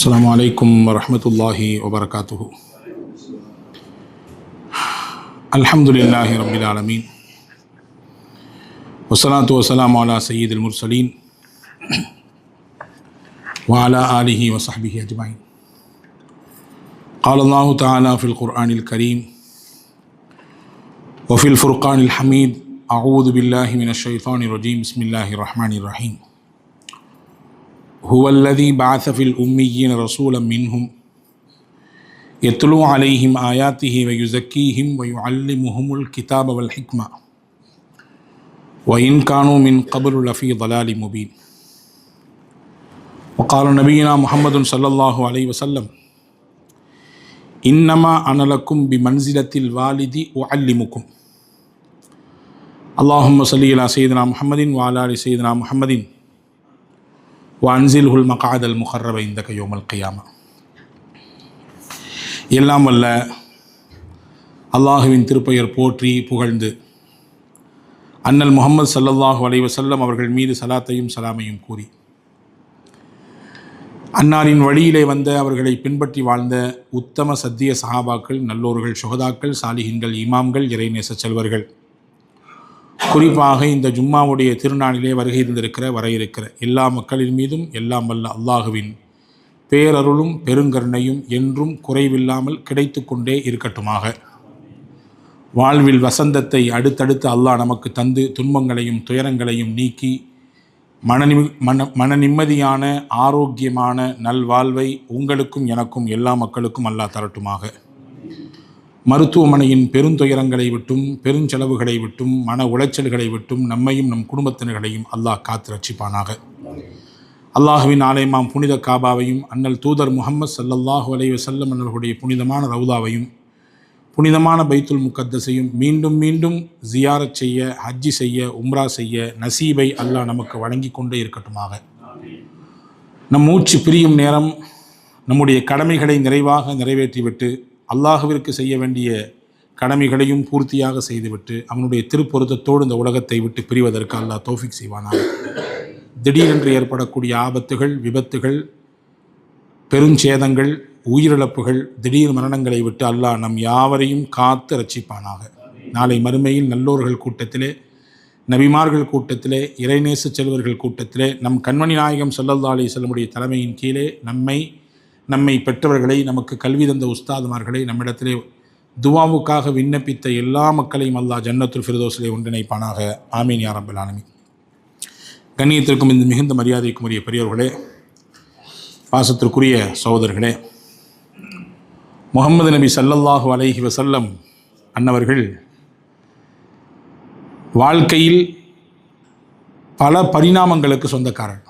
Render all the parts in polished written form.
السلام عليكم ورحمة الله وبركاته. الحمد لله رب العالمين والصلاة والسلام على سيد المرسلين وعلى آله وصحبه أجمعين. قال الله تعالى في القرآن الكريم وفي الفرقان الحميد: أعوذ بالله من الشيطان الرجيم، بسم الله الرحمن الرحيم. هو الذي بعث في الأميين رسولا منهم يتلو عليهم آياته ويزكيهم ويعلمهم الكتاب والحكمة وإن كانوا من قبل لفي ضلال مبين. وقال نبينا محمد صلى الله عليه وسلم: إنما أنا لكم بمنزلة الوالد أعلمكم. اللهم صل على سيدنا محمد وعلى آل سيدنا محمد وأنزله المقعد المقرب عندك يوم القيامة. எல்லாம் வல்ல அல்லாஹுவின் திருப்பெயர் போற்றி புகழ்ந்து அண்ணல் முஹம்மது ஸல்லல்லாஹு அலைஹி வஸல்லம் அவர்கள் மீது சலாத்தையும் சலாமையும் கூறி அன்னாரின் வழியிலே வந்த அவர்களை பின்பற்றி வாழ்ந்த உத்தம சத்திய சஹாபாக்கள், நல்லோர்கள், சுஹதாக்கள், சாலிஹீன்கள், இமாம்கள், இறைநேச செல்வர்கள், குறிப்பாக இந்த ஜும்மாவுடைய திருநாளிலே வருகை இருந்திருக்கிற வர இருக்கிற எல்லா மக்களின் மீதும் எல்லாம் வல்ல அல்லாஹுவின் பேரருளும் பெருங்கருணையும் என்றும் குறைவில்லாமல் கிடைத்து கொண்டே இருக்கட்டுமாக. வாழ்வில் வசந்தத்தை அடுத்தடுத்து அல்லாஹ் நமக்கு தந்து துன்பங்களையும் துயரங்களையும் நீக்கி மன நிம்மதியான ஆரோக்கியமான நல்வாழ்வை உங்களுக்கும் எனக்கும் எல்லா மக்களுக்கும் அல்லாஹ் தரட்டுமாக. மருத்துவமனையின் பெருந்துயரங்களை விட்டும் பெருஞ்செலவுகளை விட்டும் மன உளைச்சல்களை விட்டும் நம்மையும் நம் குடும்பத்தினர்களையும் அல்லாஹ் காத்து ரட்சிப்பானாக. அல்லாஹுவின் ஆலயமாம் புனித காபாவையும் அண்ணல் தூதர் முஹம்மது ஸல்லல்லாஹு அலைஹி வஸல்லம் அவர்களுடைய புனிதமான ரவுதாவையும் புனிதமான பைத்துல் முகத்தஸையும் மீண்டும் மீண்டும் ஜியாரத் செய்ய, ஹஜ்ஜி செய்ய, உம்ரா செய்ய நசீபை அல்லாஹ் நமக்கு வழங்கி கொண்டே இருக்கட்டுமாக. நம் மூச்சு பிரியும் நேரம் நம்முடைய கடமைகளை நிறைவாக நிறைவேற்றிவிட்டு அல்லாஹுவிற்கு செய்ய வேண்டிய கடமைகளையும் பூர்த்தியாக செய்துவிட்டு அவனுடைய திருப்பொருத்தத்தோடு இந்த உலகத்தை விட்டு பிரிவதற்கு அல்லாஹ் தௌஃபீக் செய்வானாக. திடீரென்று ஏற்படக்கூடிய ஆபத்துகள், விபத்துகள், பெருஞ்சேதங்கள், உயிரிழப்புகள், திடீர் மரணங்களை விட்டு அல்லாஹ் நம் யாவரையும் காத்து ரட்சிப்பானாக. நாளை மறுமையில் நல்லோர்கள் கூட்டத்திலே, நபிமார்கள் கூட்டத்திலே, இறைநேச செல்வர்கள் கூட்டத்திலே நம் கண்மணி நாயகம் ஸல்லல்லாஹு அலைஹி வஸல்லமுடைய தலைமையின் கீழே நம்மை பெற்றவர்களை, நமக்கு கல்வி தந்த உஸ்தாதுமார்களை, நம்மிடத்திலே துவாவுக்காக விண்ணப்பித்த எல்லா மக்களையும் அல்லாஹ் ஜன்னத்துல் ஃபிர்தௌஸிலே ஒன்றிணைப்பானாக. ஆமீன் யா ரப்பல் ஆலமீன். கண்ணியத்திற்கும் இந்த மிகுந்த மரியாதைக்கும் உரிய பெரியவர்களே, பாசத்திற்குரிய சகோதரர்களே, முஹம்மது நபி ஸல்லல்லாஹு அலைஹி வஸல்லம் அன்னவர்கள் வாழ்க்கையில் பல பரிணாமங்களுக்கு சொந்தக்காரர்.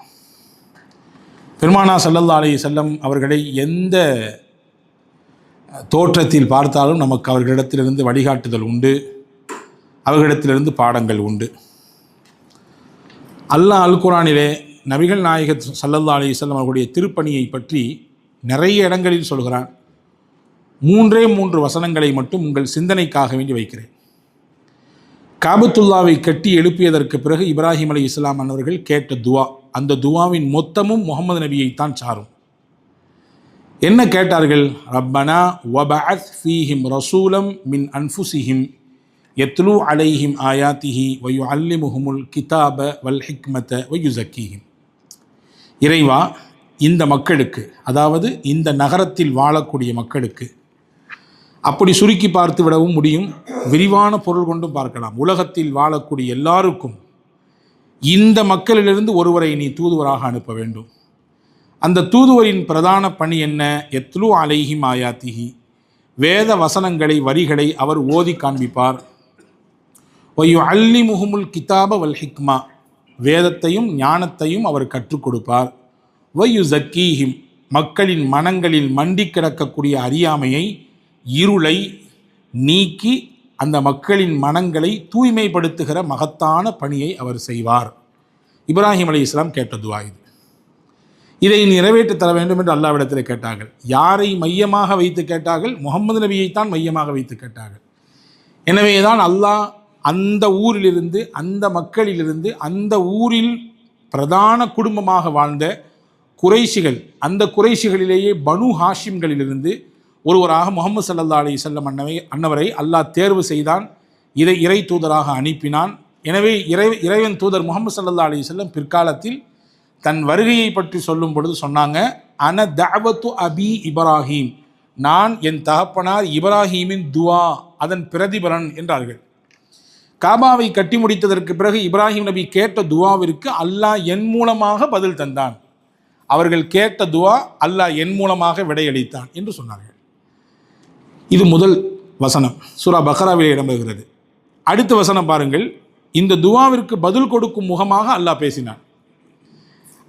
பெருமானா ஸல்லல்லாஹு அலைஹி வஸல்லம் அவர்களை எந்த தோற்றத்தில் பார்த்தாலும் நமக்கு அவர்களிடத்திலிருந்து வழிகாட்டுதல் உண்டு, அவர்களிடத்திலிருந்து பாடங்கள் உண்டு. அல்லாஹ் அல் குர்ஆனிலே நபிகள் நாயகத் ஸல்லல்லாஹு அலைஹி வஸல்லம் அவர்களுடைய திருப்பணியை பற்றி நிறைய இடங்களில் சொல்கிறான். 3 வசனங்களை மட்டும் உங்கள் சிந்தனைக்காக வேண்டி வைக்கிறேன். காபத்துல்லாவை கட்டி எழுப்பியதற்கு பிறகு இப்ராஹிம் அலைஹிஸ்ஸலாம் அவர்கள் கேட்ட துவா, அந்த துவாவின் மொத்தமும் முஹம்மது நபியைத்தான் சாரும். என்ன கேட்டார்கள்? ரப்பனா வபஅத் ஃபீஹிம் ரசூலம் மின் அன்ஃபுஸிஹிம் யத்லூ அலைஹிம் ஆயாத்திஹி வயுஅல்லிமுஹுமுல் கிதாப வல் ஹிக்மத வயுஸக்கீஹிம். இறைவா, இந்த மக்களுக்கு, அதாவது இந்த நகரத்தில் வாழக்கூடிய மக்களுக்கு, அப்படி சுருக்கி பார்த்து விடவும் முடியும், விரிவான பொருள் கொண்டும் பார்க்கலாம். உலகத்தில் வாழக்கூடிய எல்லாருக்கும் இந்த மக்களிலிருந்து ஒருவரை நீ தூதுவராக அனுப்ப வேண்டும். அந்த தூதுவரின் பிரதான பணி என்ன? யத்லூ அலைஹிம் ஆயாத்திஹி, வேத வசனங்களை, வரிகளை அவர் ஓதி காண்பிப்பார். வயுஅல்லிமுஹுமுல் கிதாப வல் ஹிக்மா, வேதத்தையும் ஞானத்தையும் அவர் கற்றுக் கொடுப்பார். வயுஸக்கீஹிம், மக்களின் மனங்களில் மண்டி கிடக்கக்கூடிய அறியாமையை, இருளை நீக்கி அந்த மக்களின் மனங்களை தூய்மைப்படுத்துகிற மகத்தான பணியை அவர் செய்வார். இப்ராஹிம் அலைஹிஸ்ஸலாம் கேட்ட துவா இது. இதை நிறைவேற்றி தர வேண்டும் என்று அல்லாஹ்விடத்தில் கேட்டார்கள். யாரை மையமாக வைத்து கேட்டார்கள்? முஹம்மது நபியைத்தான் மையமாக வைத்து கேட்டார்கள். எனவேதான் அல்லாஹ் அந்த ஊரிலிருந்து, அந்த மக்களிலிருந்து, அந்த ஊரில் பிரதான குடும்பமாக வாழ்ந்த குறைஷிகள், அந்த குறைஷிகளிலேயே பனு ஹாஷிம்களிலிருந்து ஒருவராக முகமது ஸல்லல்லாஹு அலைஹி வஸல்லம் அன்னவரை அல்லாஹ் தேர்வு செய்தான், இதை இறை தூதராக அனுப்பினான். எனவே இறைவன் தூதர் முகமது ஸல்லல்லாஹு அலைஹி வஸல்லம் பிற்காலத்தில் தன் வருகையை பற்றி சொல்லும் பொழுது சொன்னாங்க, அன தஅவத்து அபி இப்ராஹீம், நான் என் தகப்பனார் இப்ராஹீமின் துவா, அதன் பிரதிபலன் என்றார்கள். காபாவை கட்டி முடித்ததற்கு பிறகு இப்ராஹிம் நபி கேட்ட துவாவிற்கு அல்லாஹ் என் மூலமாக பதில் தந்தான். அவர்கள் கேட்ட துவா அல்லாஹ் என் மூலமாக விடையளித்தான் என்று சொன்னார்கள். இது முதல் வசனம், சூரா பக்ராவிலே இடம்பெறுகிறது. அடுத்த வசனம் பாருங்கள். இந்த துவாவிற்கு பதில் கொடுக்கும் முகமாக அல்லாஹ் பேசினான்.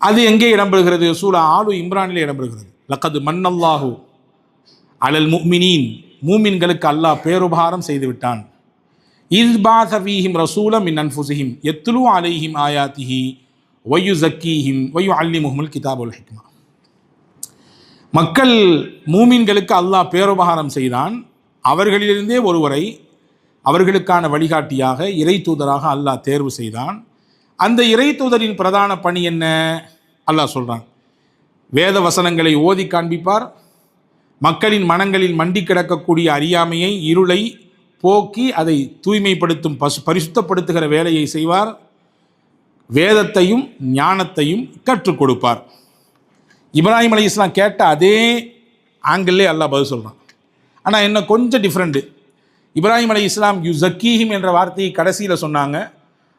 அது எங்கே இடம்பெறுகிறது? சூரா ஆலு இம்ரானிலே இடம்பெறுகிறது. லக்கது மன்னல்லாஹு அலல் முஃமினீன், மூமின்களுக்கு அல்லாஹ் பேருபகாரம் செய்து விட்டான். இஸ் பாஸ ஃபீஹிம் ரசூலம் மின் அன்ஃபுஸிஹிம் யத்லு அலைஹிம் ஆயாத்திஹி வயுஸக்கீஹிம் வயுஅல்லிமுஹுமுல் கிதாப வல் ஹிக்மா. மக்கள் மூமின்களுக்கு அல்லாஹ் பேருபகாரம் செய்தான். அவர்களிலிருந்தே ஒருவரை அவர்களுக்கான வழிகாட்டியாக இறை தூதராக அல்லாஹ் தேர்வு செய்தான். அந்த இறை தூதரின் பிரதான பணி என்ன? அல்லாஹ் சொல்கிறான், வேத வசனங்களை ஓதி காண்பிப்பார், மக்களின் மனங்களில் மண்டி கிடக்கக்கூடிய அறியாமையை, இருளை போக்கி அதை தூய்மைப்படுத்தும் பரிசுத்தப்படுத்துகிற வேலையை செய்வார், வேதத்தையும் ஞானத்தையும் கற்றுக் கொடுப்பார். இப்ராஹிம் அலைஹிஸ்ஸலாம் கேட்ட அதே ஆங்கிள்லே அல்லாஹ் பதில் சொல்கிறான். ஆனால் என்ன கொஞ்சம் டிஃப்ரெண்ட்டு. இப்ராஹிம் அலைஹிஸ்ஸலாம் யுஸக்கீஹிம் என்ற வார்த்தையை கடைசியில் சொன்னாங்க.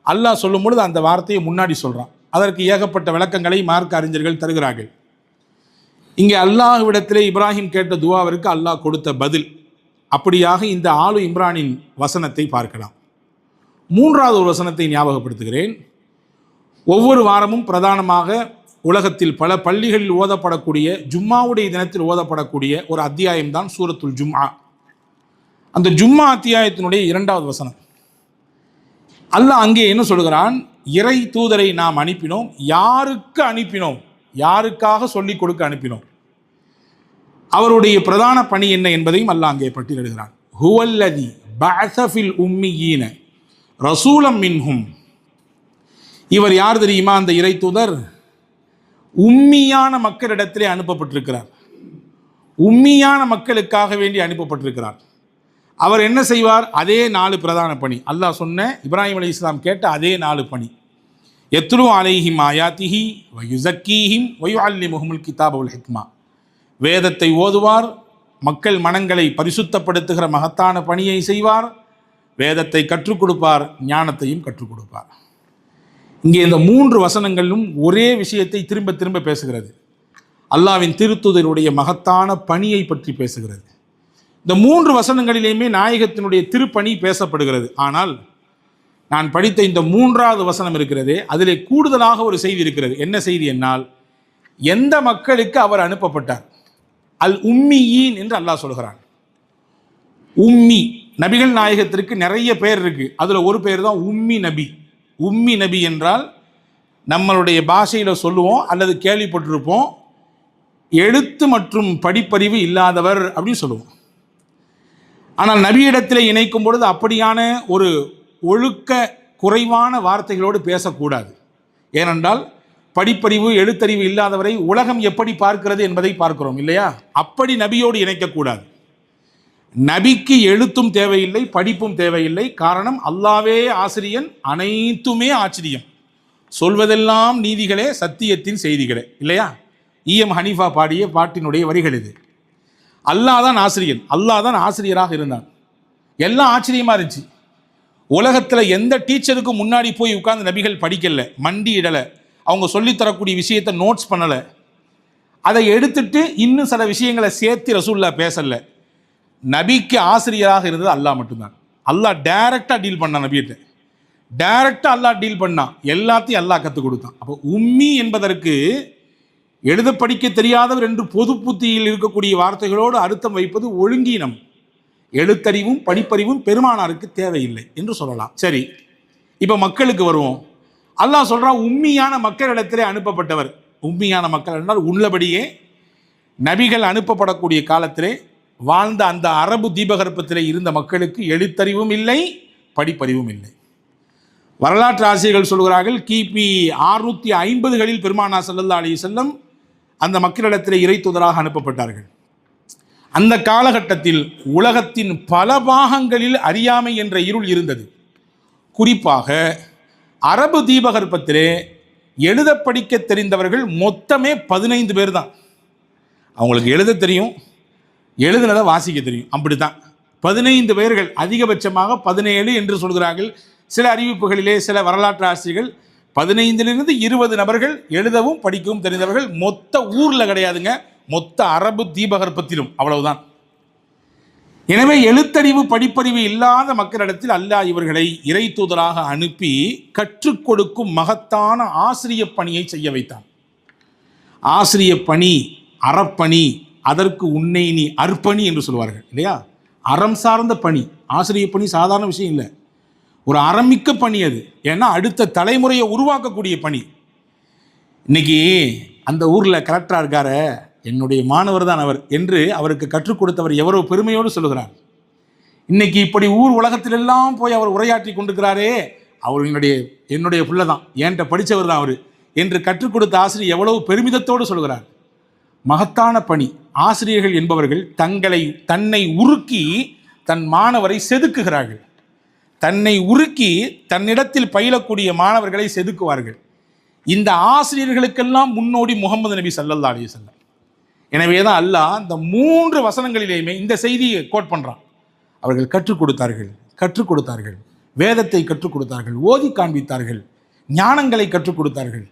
அல்லாஹ் சொல்லும் பொழுது அந்த வார்த்தையை முன்னாடி சொல்கிறான். அதற்கு ஏகப்பட்ட விளக்கங்களை மார்க்க அறிஞர்கள் தருகிறார்கள். இங்கே அல்லாஹ்விடத்திலே இப்ராஹிம் கேட்ட துவாவிற்கு அல்லாஹ் கொடுத்த பதில். அப்படியாக இந்த ஆலு இம்ரானின் வசனத்தை பார்க்கலாம். மூன்றாவது ஒரு வசனத்தை ஞாபகப்படுத்துகிறேன். ஒவ்வொரு வாரமும் பிரதானமாக உலகத்தில் பல பள்ளிகளில் ஓதப்படக்கூடிய ஜும்மாவுடைய தினத்தில் ஓதப்படக்கூடிய ஒரு அத்தியாயம்தான் சூரத்துல் ஜும்ஆ. அந்த ஜும்மா அத்தியாயத்தினுடைய 2வது வசனம். அல்லாஹ் அங்கே என்ன சொல்கிறான்? இறை தூதரை நாம் அனுப்பினோம். யாருக்கு அனுப்பினோம்? யாருக்காக சொல்லிக் கொடுக்க அனுப்பினோம்? அவருடைய பிரதான பணி என்ன என்பதையும் அல்லாஹ் அங்கே பட்டியலிடுகிறான். ஹுவல்லதி பஅஸ ஃபில் உம்மீன ரசூலம் மின்ஹும். இவர் யார் தெரியுமா? அந்த இறை தூதர் உம்மியான மக்களிடத்திலே அனுப்பப்பட்டிருக்கிறார். உம்மியான மக்களுக்காக வேண்டி அனுப்பப்பட்டிருக்கிறார். அவர் என்ன செய்வார்? அதே 4 பிரதான பணி. அல்லாஹ் சொன்ன இப்ராஹிம் அலைஹிஸ்ஸலாம் கேட்ட அதே 4 பணி. யத்லு அலைஹிம் ஆயாத்திஹி வயுஸக்கீஹிம் வயுஅல்லிமுஹுமுல் கிதாப வல் ஹிக்மா. வேதத்தை ஓதுவார், மக்கள் மனங்களை பரிசுத்தப்படுத்துகிற மகத்தான பணியை செய்வார், வேதத்தை கற்றுக் கொடுப்பார், ஞானத்தையும் கற்றுக் கொடுப்பார். இங்கே இந்த 3 வசனங்களிலும் ஒரே விஷயத்தை திரும்ப திரும்ப பேசுகிறது. அல்லாஹ்வின் திருத்தூதருடைய மகத்தான பணியை பற்றி பேசுகிறது. இந்த 3 வசனங்களிலேயுமே நாயகத்தினுடைய திருப்பணி பேசப்படுகிறது. ஆனால் நான் படித்த இந்த 3வது வசனம் இருக்கிறதே, அதிலே கூடுதலாக ஒரு செய்தி இருக்கிறது. என்ன செய்தி என்னால், எந்த மக்களுக்கு அவர் அனுப்பப்பட்டார்? அல் உம்மியீன் என்று அல்லாஹ் சொல்கிறான். உம்மி, நபிகள் நாயகத்திற்கு நிறைய பேர் இருக்கு. அதில் ஒரு பேர் தான் உம்மி நபி. உம்மி நபி என்றால் நம்மளுடைய பாஷையில் சொல்லுவோம் அல்லது கேள்விப்பட்டிருப்போம், எழுத்து மற்றும் படிப்பறிவு இல்லாதவர் அப்படின்னு சொல்லுவோம். ஆனால் நபியிடத்தில் இணைக்கும் பொழுது அப்படியான ஒரு ஒழுக்க குறைவான வார்த்தைகளோடு பேசக்கூடாது. ஏனென்றால் படிப்பறிவு எழுத்தறிவு இல்லாதவரை உலகம் எப்படி பார்க்கிறது என்பதை பார்க்கிறோம் இல்லையா? அப்படி நபியோடு இணைக்கக்கூடாது. நபிக்கு எழுத்தும் தேவையில்லை, படிப்பும் தேவையில்லை. காரணம், அல்லாவே ஆசிரியன், அனைத்துமே ஆச்சரியம், சொல்வதெல்லாம் நீதிகளே, சத்தியத்தின் செய்திகளே இல்லையா? இஎம் ஹனீஃபா பாடிய பாட்டினுடைய வரிகள் இது. அல்லாஹ் தான் ஆசிரியன், அல்லாஹ் தான் ஆசிரியராக இருந்தான். எல்லாம் ஆச்சரியமாக இருந்துச்சு. உலகத்தில் எந்த டீச்சருக்கு முன்னாடி போய் உட்கார்ந்து நபிகள் படிக்கலை, மண்டி இடலை, அவங்க சொல்லித்தரக்கூடிய விஷயத்தை நோட்ஸ் பண்ணலை. அதை எடுத்துட்டு இன்னும் சில விஷயங்களை சேர்த்து ரசூல்லா பேசலை. நபிக்கு ஆசிரியராக இருந்தது அல்லாஹ் மட்டும்தான். அல்லாஹ் டைரக்டாக டீல் பண்ணான் நபிகிட்ட. டைரக்டாக அல்லாஹ் டீல் பண்ணான், எல்லாத்தையும் அல்லாஹ் கற்றுக் கொடுத்தான். அப்போ உம்மி என்பதற்கு எழுத படிக்க தெரியாதவர் என்று பொது புத்தியில் இருக்கக்கூடிய வார்த்தைகளோடு அர்த்தம் வைப்பது ஒழுங்கீனம். எழுத்தறிவும் படிப்பறிவும் பெருமானாருக்கு தேவையில்லை என்று சொல்லலாம். சரி, இப்போ மக்களுக்கு வருவோம். அல்லாஹ் சொல்கிறான், உம்மியான மக்களிடத்திலே அனுப்பப்பட்டவர். உம்மியான மக்கள் என்றால் உள்ளபடியே நபிகள் அனுப்பப்படக்கூடிய காலத்திலே வாழ்ந்த அந்த அரபு தீபகற்பத்திலே இருந்த மக்களுக்கு எழுத்தறிவும் இல்லை, படிப்பறிவும் இல்லை. வரலாற்று ஆசிரியர்கள் சொல்கிறார்கள், கிபி 650களில் பெருமானார் ஸல்லல்லாஹு அலைஹி வஸல்லம் அந்த மக்களிடத்தில் இறை தூதராக அனுப்பப்பட்டார்கள். அந்த காலகட்டத்தில் உலகத்தின் பல பாகங்களில் அறியாமை என்ற இருள் இருந்தது. குறிப்பாக அரபு தீபகற்பத்திலே எழுத படிக்க தெரிந்தவர்கள் மொத்தமே 15 பேர் தான். அவங்களுக்கு எழுத தெரியும், எழுதுனதை வாசிக்க தெரியும், அப்படி தான் 15 பேர்கள். அதிகபட்சமாக 17 என்று சொல்கிறார்கள் சில அறிவிப்புகளிலே. சில வரலாற்று ஆசிரியர்கள் 15லிருந்து 20 நபர்கள் எழுதவும் படிக்கவும் தெரிந்தவர்கள். மொத்த ஊரில் கிடையாதுங்க, மொத்த அரபு தீபகற்பத்திலும் அவ்வளவுதான். எனவே எழுத்தறிவு படிப்பறிவு இல்லாத மக்களிடத்தில் அல்லாஹ் இவர்களை இறை தூதராக அனுப்பி கற்றுக் கொடுக்கும் மகத்தான ஆசிரிய பணியை செய்ய வைத்தான். ஆசிரிய பணி, அறப்பணி, அதற்கு உன்னை நீ அர்ப்பணி என்று சொல்வார்கள் இல்லையா? அறம் சார்ந்த பணி. ஆசிரிய பணி சாதாரண விஷயம் இல்லை, ஒரு அறமிக்க பணி அது. ஏன்னா அடுத்த தலைமுறையை உருவாக்கக்கூடிய பணி. இன்னைக்கு அந்த ஊரில் கலெக்டராக இருக்காரு, என்னுடைய மாணவர் தான் அவர் என்று அவருக்கு கற்றுக் கொடுத்தவர் எவரோ பெருமையோடு சொல்லுகிறார். இன்னைக்கு இப்படி ஊர் உலகத்திலெல்லாம் போய் அவர் உரையாற்றி கொண்டிருக்கிறாரே, அவர் என்னுடைய பிள்ளை தான், என்கிட்ட படித்தவர் தான் அவர் என்று கற்றுக் கொடுத்த ஆசிரியர் எவ்வளவு பெருமிதத்தோடு சொல்கிறார். மகத்தான பணி. ஆசிரியர்கள் என்பவர்கள் தன்னை உருக்கி தன் மாணவரை செதுக்குகிறார்கள். தன்னை உருக்கி தன்னிடத்தில் பயிலக்கூடிய மாணவர்களை செதுக்குவார்கள். இந்த ஆசிரியர்களுக்கெல்லாம் முன்னோடி முகமது நபி ஸல்லல்லாஹு அலைஹி வஸல்லம். எனவே தான் அல்லாஹ் இந்த 3 வசனங்களிலேயுமே இந்த செய்தியை கோட் பண்ணுறான். அவர்கள் கற்றுக் கொடுத்தார்கள், வேதத்தை கற்றுக் கொடுத்தார்கள், ஓதி காண்பித்தார்கள், ஞானங்களை கற்றுக் கொடுத்தார்கள்.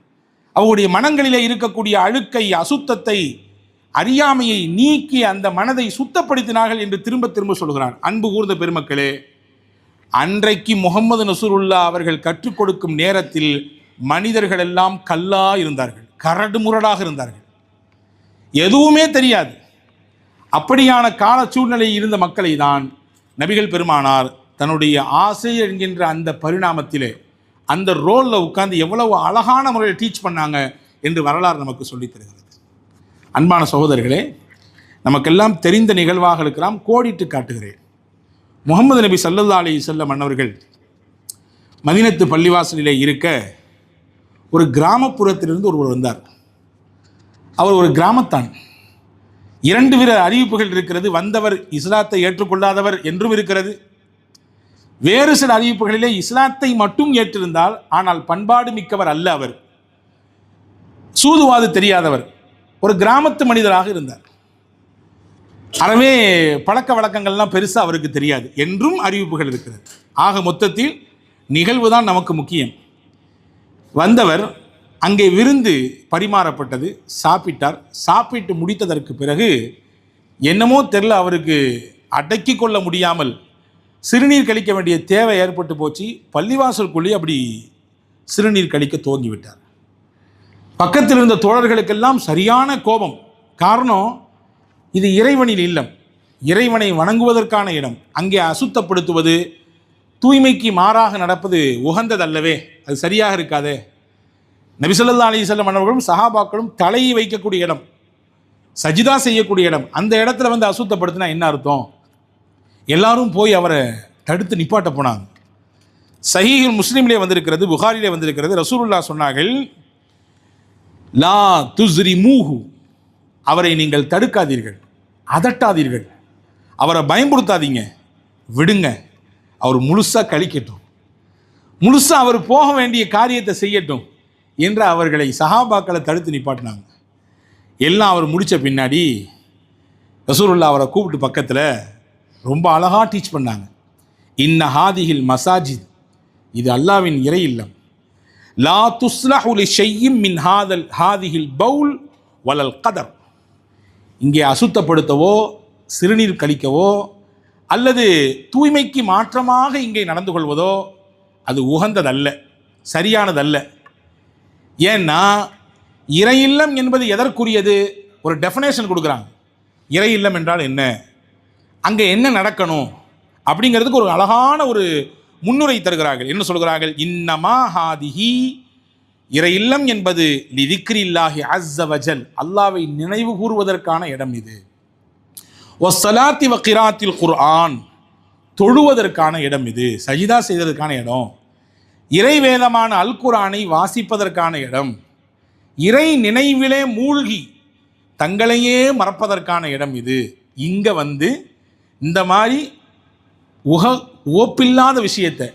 அவருடைய மனங்களிலே இருக்கக்கூடிய அழுக்கை, அசுத்தத்தை, அறியாமையை நீக்கி அந்த மனதை சுத்தப்படுத்தினார்கள் என்று திரும்ப திரும்ப சொல்கிறான். அன்பு கூர்ந்த பெருமக்களே, அன்றைக்கு முகமது நசூருல்லா அவர்கள் கற்றுக் கொடுக்கும் நேரத்தில் மனிதர்கள் எல்லாம் கல்லா இருந்தார்கள், கரடு முரடாக இருந்தார்கள், எதுவுமே தெரியாது. அப்படியான கால சூழ்நிலை இருந்த மக்களை தான் நபிகள் பெருமானார் தன்னுடைய ஆசிரியர் என்கின்ற அந்த பரிணாமத்திலே, அந்த ரோலில் உட்கார்ந்து எவ்வளவு அழகான முறையில் டீச் பண்ணாங்க என்று வரலாறு நமக்கு சொல்லித் தருகிறது. அன்பான சகோதரர்களே, நமக்கெல்லாம் தெரிந்த நிகழ்வாக இருக்கலாம், கோடிட்டு காட்டுகிறேன். முகமது நபி ஸல்லல்லாஹு அலைஹி வஸல்லம் அன்னவர்கள் மதீனத்து பள்ளிவாசலிலே இருக்க ஒரு கிராமப்புறத்திலிருந்து ஒருவர் வந்தார். அவர் ஒரு கிராமத்தான். 2 வித அறிவிப்புகள் இருக்கிறது. வந்தவர் இஸ்லாத்தை ஏற்றுக்கொள்ளாதவர் என்றும் இருக்கிறது. வேறு சில அறிவிப்புகளிலே இஸ்லாத்தை மட்டும் ஏற்றிருந்தால், ஆனால் பண்பாடு மிக்கவர் அல்ல, அவர் சூதுவாது தெரியாதவர், ஒரு கிராமத்து மனிதராக இருந்தார். அறவே பழக்க வழக்கங்கள்லாம் பெருசாக அவருக்கு தெரியாது என்றும் அறிவிப்புகள் இருக்கிறது. ஆக மொத்தத்தில் நிகழ்வு தான் நமக்கு முக்கியம். வந்தவர் அங்கே விருந்து பரிமாறப்பட்டது, சாப்பிட்டார். சாப்பிட்டு முடித்ததற்கு பிறகு என்னமோ தெரில, அவருக்கு அடக்கி கொள்ள முடியாமல் சிறுநீர் கழிக்க வேண்டிய தேவை ஏற்பட்டு போச்சு. பள்ளிவாசலுக்குள்ளே அப்படி சிறுநீர் கழிக்க துவங்கிவிட்டார். பக்கத்தில் இருந்த தோழர்களுக்கெல்லாம் சரியான கோபம். காரணம், இது இறைவனின் இல்லம், இறைவனை வணங்குவதற்கான இடம். அங்கே அசுத்தப்படுத்துவது, தூய்மைக்கு மாறாக நடப்பது உகந்ததல்லவே, அது சரியாக இருக்காதே. நபி ஸல்லல்லாஹு அலைஹி வஸல்லம் அவர்களும் சஹாபாக்களும் தலையை வைக்கக்கூடிய இடம், சஜிதா செய்யக்கூடிய இடம், அந்த இடத்துல வந்து அசுத்தப்படுத்தினா என்ன அர்த்தம்? எல்லாரும் போய் அவரை தடுத்து நிப்பாட்ட போனாங்க. சஹீஹுல் முஸ்லிமிலே வந்திருக்கிறது, புகாரிலே வந்திருக்கிறது. ரசூலுல்லாஹ் சொன்னார்கள், லா துஸ்ரிமூஹு, அவரை நீங்கள் தடுக்காதீர்கள், அதட்டாதீர்கள், அவரை பயன்படுத்தாதீங்க, விடுங்க, அவர் முழுசாக கழிக்கட்டும், முழுசாக அவர் போக வேண்டிய காரியத்தை செய்யட்டும் என்று அவர்களை சஹாபாக்களை தடுத்து நிப்பாட்டினாங்க. எல்லாம் அவர் முடித்த பின்னாடி ரசூலுல்லாஹ் அவரை கூப்பிட்டு பக்கத்தில் ரொம்ப அழகாக டீச் பண்ணாங்க. இன்ன ஹாதிஹில் மசாஜித், இது அல்லாவின் இறை இல்லம். லா துஸ்லஹு லிஷைஇம் மின் ஹாதிஹில் பவுல் வலல் கதர், இங்கே அசுத்தப்படுத்தவோ சிறுநீர் கழிக்கவோ அல்லது தூய்மைக்கு மாற்றமாக இங்கே நடந்து கொள்வதோ அது உகந்ததல்ல, சரியானதல்ல. ஏன்னா இறை இல்லம் என்பது எதற்குரியது? ஒரு டெஃபினேஷன் கொடுக்குறாங்க. இறை இல்லம் என்றால் என்ன, அங்கே என்ன நடக்கணும் அப்படிங்கிறதுக்கு ஒரு அழகான ஒரு முன்னுரை தருகிறார்கள். என்ன சொல்கிறார்கள்? இன்னமா ஹாதிஹி, இறை இல்லம் என்பது லிதிக்ரில்லாஹி அஸ்ஸ வஜல், அல்லாஹ்வை நினைவு கூறுவதற்கான இடம் இது. வஸ்ஸலாத்தி வகிராத்தில் குர்ஆன், தொழுவதற்கான இடம் இது, சஜிதா செய்வதற்கான இடம். இறை வேதமான அல் குர்ஆனை வாசிப்பதற்கான இடம். இறை நினைவிலே மூழ்கி தங்களையே மறப்பதற்கான இடம் இது. இங்கே வந்து இந்த மாதிரி உவப்பில்லாத விஷயத்தை,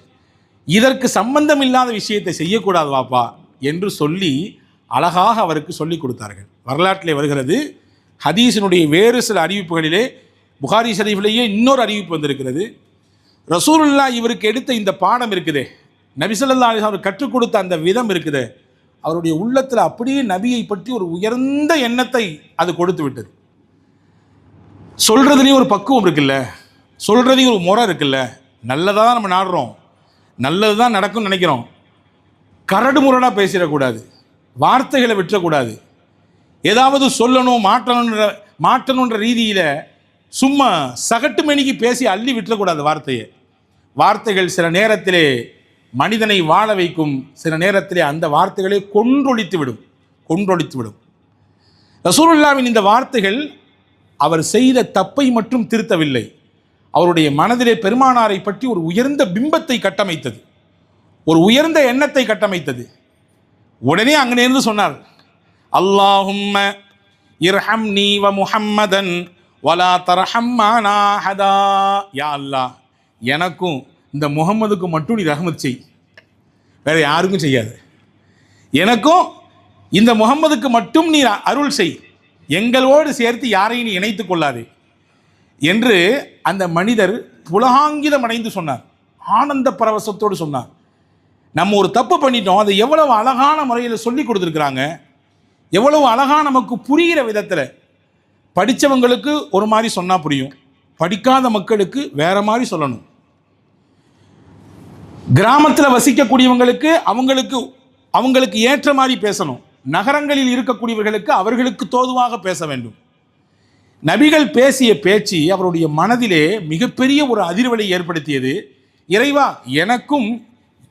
இதற்கு சம்பந்தம் இல்லாத விஷயத்தை செய்யக்கூடாது வாப்பா என்று சொல்லி அழகாக அவருக்கு சொல்லி கொடுத்தார்கள். வரலாற்றிலே வருகிறது. ஹதீஸினுடைய வேறு சில அறிவிப்புகளிலே, புகாரி ஷரீஃபிலேயே இன்னொரு அறிவிப்பு வந்திருக்கிறது. ரசூலுல்லாஹ் இவருக்கு எடுத்த இந்த பாடம் இருக்குதே, நபி ஸல்லல்லாஹு அலைஹி வஸல்லம் அவர் கற்றுக் கொடுத்த அந்த விதம் இருக்குதே, அவருடைய உள்ளத்தில் அப்படியே நபியை பற்றி ஒரு உயர்ந்த எண்ணத்தை அது கொடுத்து விட்டது. சொல்கிறதுலேயும் ஒரு பக்குவம் இருக்குல்ல, சொல்கிறதையும் ஒரு முறை இருக்குல்ல. நல்லதாக நம்ம நாடுறோம், நல்லது தான் நடக்கும்னு நினைக்கிறோம். கரடு முரடாக பேசிடக்கூடாது, வார்த்தைகளை விட்டுறக்கூடாது. ஏதாவது சொல்லணும் மாற்றணுன்ற ரீதியில் சும்மா சகட்டு மணிக்கு பேசி அள்ளி விட்டுறக்கூடாது வார்த்தைகள் சில நேரத்திலே மனிதனை வாழ வைக்கும், சில நேரத்திலே அந்த வார்த்தைகளை கொன்றொழித்து விடும். ரசூலுல்லாஹ்வின் இந்த வார்த்தைகள் அவர் செய்த தப்பை மட்டும் திருத்தவில்லை, அவருடைய மனதிலே பெருமானாரை பற்றி ஒரு உயர்ந்த பிம்பத்தை கட்டமைத்தது, ஒரு உயர்ந்த எண்ணத்தை கட்டமைத்தது. உடனே அங்கிருந்து சொன்னார், அல்லாஹும்ம இர்ஹம்னி வ முஹம்மதன் வலா தர்ஹம் மானா அஹதா. யா அல்லாஹ், எனக்கும் இந்த முகம்மதுக்கு மட்டும் நீ ரஹ்மத் செய், வேற யாருக்கும் செய்யாது. எனக்கும் இந்த முகம்மதுக்கு மட்டும் நீ அருள் செய், எங்களோடு சேர்த்து யாரையும் நீ இணைத்துக் கொள்ளாதே என்று அந்த மனிதர் புலகாங்கிதம் அடைந்து சொன்னார். ஆனந்த பரவசத்தோடு சொன்னார். நம்ம ஒரு தப்பு பண்ணிட்டோம், அதை எவ்வளவு அழகான முறையில் சொல்லி கொடுத்துருக்குறாங்க, எவ்வளவு அழகாக நமக்கு புரிகிற விதத்தில். படித்தவங்களுக்கு ஒரு மாதிரி சொன்னால் புரியும், படிக்காத மக்களுக்கு வேற மாதிரி சொல்லணும். கிராமத்தில் வசிக்கக்கூடியவங்களுக்கு அவங்களுக்கு ஏற்ற மாதிரி பேசணும். நகரங்களில் இருக்கக்கூடியவர்களுக்கு அவர்களுக்கு தோதுவாக பேச வேண்டும். நபிகள் பேசிய பேச்சு அவருடைய மனதிலே மிகப்பெரிய ஒரு அதிர்வலை ஏற்படுத்தியது. இறைவா, எனக்கும்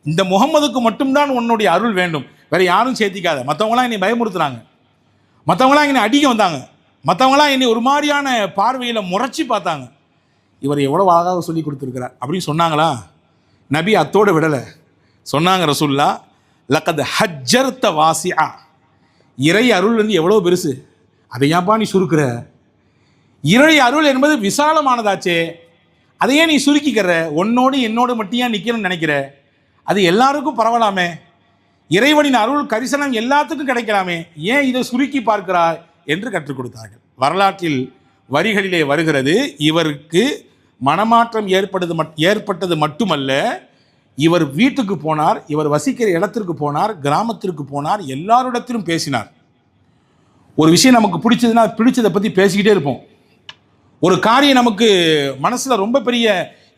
இந்த முகம்மதுக்கு மட்டும்தான் உன்னுடைய அருள் வேண்டும், வேற யாரும் சேர்த்திக்காத. மற்றவங்களாம் என்னை பயமுறுத்துறாங்க, மற்றவங்களாம் என்னை அடிக்க வந்தாங்க, மற்றவங்களாம் என்னை ஒரு மாதிரியான பார்வையில் முறைச்சி பார்த்தாங்க. இவர் எவ்வளோ அழகாக சொல்லி கொடுத்துருக்கிறார் அப்படின்னு சொன்னாங்களா? நபி அத்தோடு விடலை, சொன்னாங்க ரசூல்லா, லக்கத் ஹஜ்ஜர்த வாசிஆ. இறை அருள் வந்து எவ்வளோ பெருசு, அதை ஏன்பா நீ சுருக்கிற? இறை அருள் என்பது விசாலமானதாச்சே, அதையே நீ சுருக்கிக்கிற. உன்னோடு என்னோடு மட்டும் ஏன் நிற்கணும்னு நினைக்கிற? அது எல்லாருக்கும் பரவலாமே. இறைவனின் அருள் கரிசனம் எல்லாத்துக்கும் கிடைக்கலாமே, ஏன் இதை சுருக்கி பார்க்கிறாய் என்று கற்றுக் கொடுத்தார்கள். வரலாற்றில் வரிகளிலே வருகிறது, இவருக்கு மனமாற்றம் ஏற்பட்டது மட்டுமல்ல, இவர் வீட்டுக்கு போனார், இவர் வசிக்கிற இடத்திற்கு போனார், கிராமத்திற்கு போனார், எல்லாரிடத்திலும் பேசினார். ஒரு விஷயம் நமக்கு பிடிச்சதுன்னா பிடிச்சதை பற்றி பேசிக்கிட்டே இருப்போம். ஒரு காரியம் நமக்கு மனசில் ரொம்ப பெரிய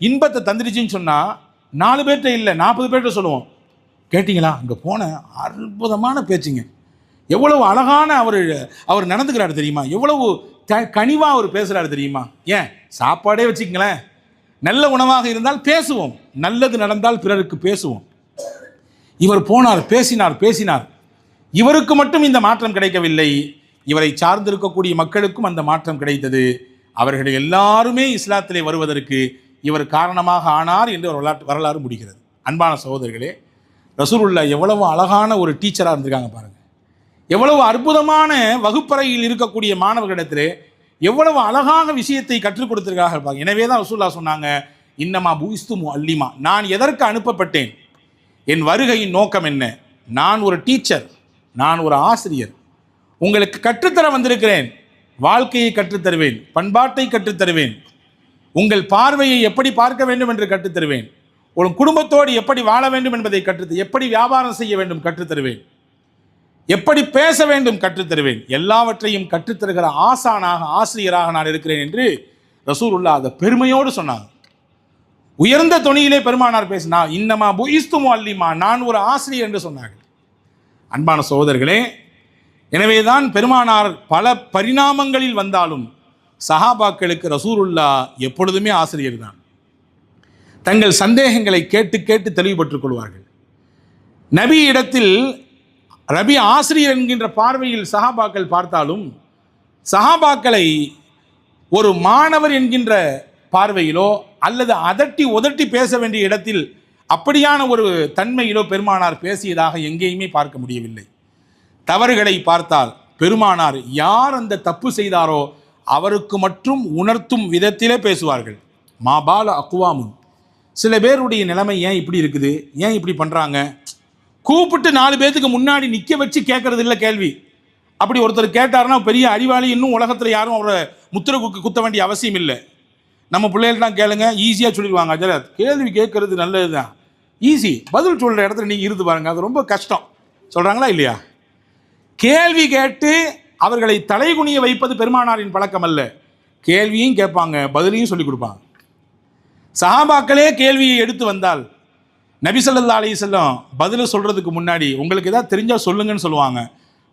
இன்பத்தை தந்துடுச்சின்னு சொன்னால் 4 பேர்கிட்ட இல்லை 40 பேர்கிட்ட சொல்லுவோம். கேட்டிங்களா, அங்கே போன அற்புதமான பேச்சுங்க, எவ்வளவு அழகான அவர் நடந்துக்கிறாரு தெரியுமா, எவ்வளவு கனிவாக அவர் பேசுகிறாரு தெரியுமா. ஏன் சாப்பாடே வச்சுக்கங்களேன், நல்ல உணவாக இருந்தால் பேசுவோம், நல்லது நடந்தால் பிறருக்கு பேசுவோம். இவர் போனார், பேசினார். இவருக்கு மட்டும் இந்த மாற்றம் கிடைக்கவில்லை, இவரை சார்ந்திருக்கக்கூடிய மக்களுக்கும் அந்த மாற்றம் கிடைத்தது. அவர்கள் எல்லாருமே இஸ்லாத்திலே வருவதற்கு இவர் காரணமாக ஆனார் என்று வரலாறு முடிகிறது. அன்பான சகோதரர்களே, ரசூலுல்லாஹ் எவ்வளவு அழகான ஒரு டீச்சராக இருந்திருக்காங்க பாருங்கள். எவ்வளவு அற்புதமான வகுப்பறையில் இருக்கக்கூடிய மாணவர்களிடத்திலே எவ்வளவு அழகாக விஷயத்தை கற்றுக் கொடுத்திருக்காங்க இருப்பாங்க. எனவே தான் ரசூலுல்லாஹ் சொன்னாங்க, இன்னமா புஇஸ்து முஅல்லிமா, நான் எதற்கு அனுப்பப்பட்டேன், என் வருகையின் நோக்கம் என்ன? நான் ஒரு டீச்சர், நான் ஒரு ஆசிரியர், உங்களுக்கு கற்றுத்தர வந்திருக்கிறேன். வாழ்க்கையை கற்றுத்தருவேன், பண்பாட்டை கற்றுத்தருவேன், உங்கள் பார்வையை எப்படி பார்க்க வேண்டும் என்று கற்றுத்தருவேன், உங்கள் குடும்பத்தோடு எப்படி வாழ வேண்டும் என்பதை எப்படி வியாபாரம் செய்ய வேண்டும் கற்றுத்தருவேன், எப்படி பேச வேண்டும் கற்றுத்தருவேன், எல்லாவற்றையும் கற்றுத்தருகிற ஆசிரியராக நான் இருக்கிறேன் என்று ரசூலுல்லாஹ் அதை பெருமையோடு சொன்னாங்க. உயர்ந்த தொனியிலே பெருமானார் பேசினா, இன்னமா புஇஸ்து முஅல்லிமா, நான் ஒரு ஆசிரியர் என்று சொன்னார்கள். அன்பான சகோதரர்களே, எனவேதான் பெருமானார் பல பரிணாமங்களில் வந்தாலும் சஹாபாக்களுக்கு ரசூலுல்லாஹ் எப்பொழுதுமே ஆசிரியர் தான். தங்கள் சந்தேகங்களை கேட்டு கேட்டு தெளிவுபட்டுக் கொள்வார்கள். நபி இடத்தில் ரபி ஆசிரியர் என்கின்ற பார்வையில் சஹாபாக்கள் பார்த்தாலும், சஹாபாக்களை ஒரு மாணவர் என்கின்ற பார்வையிலோ அல்லது அதட்டி உதட்டி பேச வேண்டிய இடத்தில் அப்படியான ஒரு தன்மையிலோ பெருமானார் பேசியதாக எங்கேயுமே பார்க்க முடியவில்லை. தவறுகளை பார்த்தால் பெருமானார் யார் அந்த தப்பு செய்தாரோ அவருக்கு மட்டும் உணர்த்தும் விதத்திலே பேசுவார்கள். மாபால அக்குவாமுன், சில பேருடைய நிலைமை ஏன் இப்படி இருக்குது, ஏன் இப்படி பண்ணுறாங்க, கூப்பிட்டு 4 பேர்த்துக்கு முன்னாடி நிற்க வச்சு கேட்கறது இல்லை கேள்வி. அப்படி ஒருத்தர் கேட்டாருன்னா பெரிய அறிவாளி, இன்னும் உலகத்தில் யாரும் அவரை முத்திரை குத்த வேண்டிய அவசியம் இல்லை. நம்ம பிள்ளைகள்லாம் கேளுங்க, ஈஸியாக சொல்லிடுவாங்க. அஜரத், கேள்வி கேட்கறது நல்லது தான், ஈஸி, பதில் சொல்கிற இடத்துல நீங்கள் இருந்து பாருங்கள், அது ரொம்ப கஷ்டம். சொல்கிறாங்களா இல்லையா? கேள்வி கேட்டு அவர்களை தலைகுனிய வைப்பது பெருமானாரின் பழக்கம் அல்ல. கேள்வியும் கேட்பாங்க, பதிலையும் சொல்லிக் கொடுப்பாங்க. சஹாபாக்களே கேள்வியை எடுத்து வந்தால் நபி ஸல்லல்லாஹு அலைஹி வஸல்லம் பதில் சொல்கிறதுக்கு முன்னாடி உங்களுக்கு ஏதாவது தெரிஞ்சால் சொல்லுங்கன்னு சொல்லுவாங்க.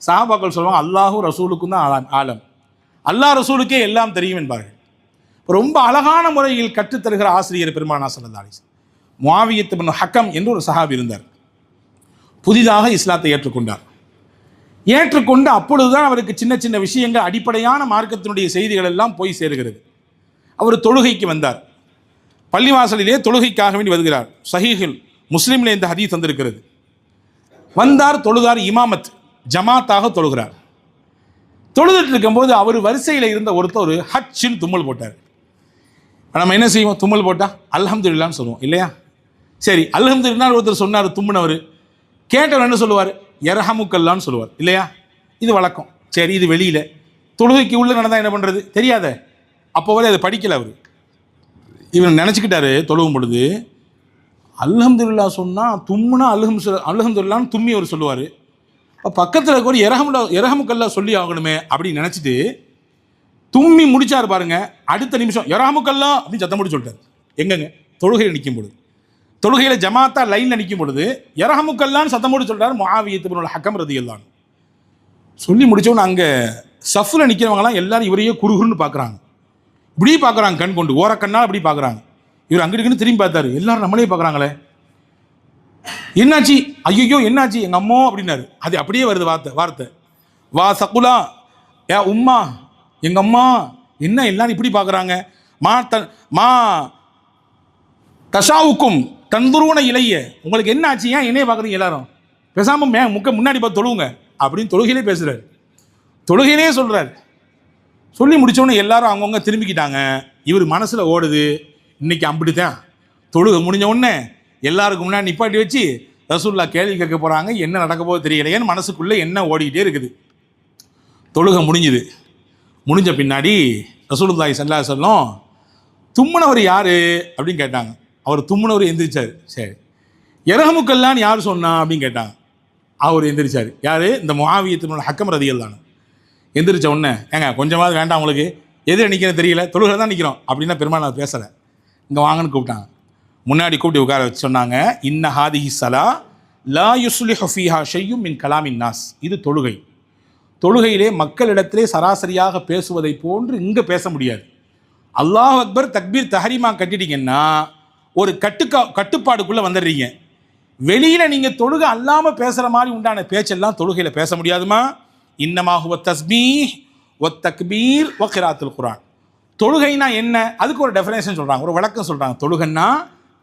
சஹாபாக்கள் சொல்லுவாங்க, அல்லாஹு ரசூலுக்கும் தான் ஆலம், அல்லாஹ் ரசூலுக்கே எல்லாம் தெரியும் என்பார்கள். ரொம்ப அழகான முறையில் கற்றுத்தருகிற ஆசிரியர் பெருமானார் ஸல்லல்லாஹு அலைஹி வஸல்லம். முஆவியத் இப்னு ஹக்கம் என்று ஒரு சஹாபி இருந்தார். புதிதாக இஸ்லாத்தை ஏற்றுக்கொண்டார். ஏற்றுக்கொண்டு அப்பொழுதுதான் அவருக்கு சின்ன சின்ன விஷயங்கள், அடிப்படையான மார்க்கத்தினுடைய செய்திகள் எல்லாம் போய் சேருகிறது. அவர் தொழுகைக்கு வந்தார். பள்ளிவாசலிலே தொழுகைக்காக வேண்டி வருகிறார். சஹீஹுல் முஸ்லிமில் இந்த ஹதீஸ் வந்திருக்கிறது. வந்தார், தொழுதார், இமாமத் ஜமாத்தாக தொழுகிறார். தொழுதுட்டு இருக்கும்போது அவர் வரிசையில் இருந்த ஒருத்தர் ஹச்சின்னு தும்மல் போட்டார். நம்ம என்ன செய்வோம், தும்மல் போட்டால் அல்ஹம்துலில்லாஹ்னு சொல்லுவோம் இல்லையா? சரி, அல்ஹம்துலில்லாஹ்னு ஒருத்தர் சொன்னார், தும்முனவர். கேட்டவர் என்ன சொல்லுவார், யர்ஹமுக்கல்லான்னு சொல்லுவார் இல்லையா? இது வழக்கம். சரி, இது வெளியில் தொழுகைக்கு உள்ள நடந்தால் என்ன பண்ணுறது தெரியாத, அப்போ வரை அதை படிக்கல அவர். இவர் நினச்சிக்கிட்டாரு தொழுகும் பொழுது அல்ஹம்துலில்லாஹ் சொன்னால் தும்முனா அல்ஹம்துலில்லாஹ்னு தும்மி அவர் சொல்லுவார். பக்கத்தில் இருக்க ஒரு யர்ஹமுக்கல்லா சொல்லி ஆகணுமே அப்படின்னு நினச்சிட்டு தும்மி முடிச்சார் பாருங்க. அடுத்த நிமிஷம் யர்ஹமுக்கல்லா அப்படின்னு சத்தம் போட்டு சொல்லிட்டார். எங்கங்க? தொழுகையில் நிற்கும் பொழுது, தொழுகையில் ஜமாத்தா லைனில் நிற்கும் பொழுது யர்ஹமுக்கல்லான்னு சத்தம் போட்டு சொல்கிறார் முஆவியத் இப்னுல் ஹக்கம் ரதியல்லாஹு அன்ஹு. சொல்லி முடித்தவொன்னு அங்கே சஃப்பில் நிற்கிறவங்களாம் எல்லாரும் இவரையே குறுகுறுன்னு பார்க்குறாங்க. இப்படி பார்க்குறாங்க, கண் கொண்டு ஓரக்கண்ணால் இப்படி பார்க்குறாங்க. இவர் அங்கிட்டு திரும்பி பார்த்தாரு, எல்லாரும் நம்மளே பார்க்குறாங்களே, என்னாச்சு, ஐயோ என்னாச்சு, எங்கள் அம்மா அப்படின்னாரு. அது அப்படியே வருது வார்த்தை, வா சகுலா ஏ உம்மா, எங்கள் அம்மா என்ன எல்லாரும் இப்படி பார்க்குறாங்க, மா தஷாவுக்கும் தந்துருவன இலைய, உங்களுக்கு என்ன ஆச்சு, ஏன் என்னையே பார்க்குறீங்க எல்லாரும், பேசாமல் முன்னாடி பார்த்து தொழுவுங்க அப்படின்னு தொழுகையிலே பேசுகிறார். தொழுகையிலே சொல்கிறார். சொல்லி முடித்தோடனே எல்லாரும் அவங்கவுங்க திரும்பிக்கிட்டாங்க. இவர் மனசில் ஓடுது, இன்னைக்கு அம்பிட்டுதான் தொழுகை முடிஞ்ச உடனே எல்லாருக்கும் முன்னாடி நிப்பாட்டி வச்சு ரசூலுல்லாஹ் கேள்வி கேட்க போகிறாங்க, என்ன நடக்க போது தெரியலையேன்னு மனசுக்குள்ளே என்ன ஓடிக்கிட்டே இருக்குது. தொழுகை முடிஞ்ச பின்னாடி ரசூலுல்லாஹி ஸல்லல்லாஹு அலைஹி வஸல்லம் தும்முனவர் யார் அப்படின்னு கேட்டாங்க. அவர் தும்முனவர் எந்திரிச்சார். சரி, யர்ஹமுக்கல்லான்னு யார் சொன்னா அப்படின்னு கேட்டாங்க. அவர் எந்திரிச்சார். யார்? இந்த முஆவியத் இப்னுல் ஹக்கம் ரதியல்லாஹு அன்ஹு. எந்திரிச்ச உடனே, ஏங்க கொஞ்சமாவது வேண்டாம் உங்களுக்கு, எதிர நிற்கிறது தெரியல, தொழுகை தான் நிற்கிறோம் அப்படின்னா பெருமானார் பேசலை, இங்கே வாங்கன்னு கூப்பிட்டாங்க. முன்னாடி கூப்பிட்டு உட்கார வச்சு சொன்னாங்க, இன்ன ஹாதிஹி ஸலா லா யுஸ்லிஹு ஃபீஹா ஷையும் மின் கலாமின் நாஸ். இது தொழுகை. தொழுகையிலே மக்களிடத்திலே சராசரியாக பேசுவதை போன்று இங்கே பேச முடியாது. அல்லாஹ் அக்பர் தக்பீர் தஹரீமா கட்டிட்டீங்கன்னா ஒரு கட்டுப்பாடுக்குள்ளே வந்துடுறீங்க. வெளியில் நீங்கள் தொழுகை அல்லாமல் பேசுகிற மாதிரி உண்டான பேச்செல்லாம் தொழுகையில் பேச முடியாதுமா. இன்னமா ஹுவ தஸ்பீஹ் வ தக்பீர் வ கிராத்துல் குர்ஆன். தொழுகைனா என்ன, அதுக்கு ஒரு டெஃபினேஷன் சொல்கிறாங்க, ஒரு விளக்கம் சொல்கிறாங்க. தொழுகைன்னா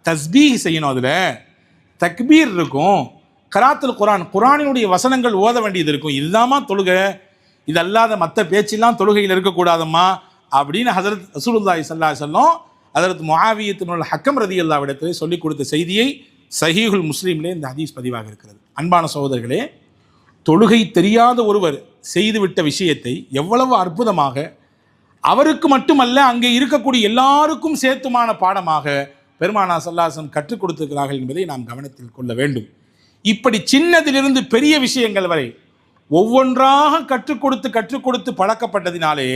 தஸ்பீஹ் செய்யணும், அதில் தக்பீர் இருக்கும், கிராத்துல் குர்ஆன் குர்ஆனினுடைய வசனங்கள் ஓத வேண்டியது இருக்கும். இதுதாம்மா தொழுகை, இது அல்லாத மற்ற பேச்செல்லாம் தொழுகையில் இருக்கக்கூடாதம்மா அப்படின்னு ஹஸரத் ரசூலுல்லாஹி ஸல்லல்லாஹு அலைஹி வஸல்லம் ஹஸரத் முஆவியத் இப்னுல் ஹக்கம் ரதியல்லாஹு இடத்திலே சொல்லிக் கொடுத்த செய்தியை சஹீஹுல் முஸ்லிமிலே இந்த ஹதீஸ் பதிவாக இருக்கிறது. அன்பான சகோதரர்களே, தொழுகை தெரியாத ஒருவர் செய்துவிட்ட விஷயத்தை எவ்வளவு அற்புதமாக அவருக்கு மட்டுமல்ல அங்கே இருக்கக்கூடிய எல்லாருக்கும் சேர்த்துமான பாடமாக பெருமானார் ஸல்லல்லாஹு அலைஹி வஸல்லம் கற்றுக் கொடுத்திருக்கிறார்கள் என்பதை நாம் கவனத்தில் கொள்ள வேண்டும். இப்படி சின்னதிலிருந்து பெரிய விஷயங்கள் வரை ஒவ்வொன்றாக கற்றுக் கொடுத்து பழக்கப்பட்டதினாலே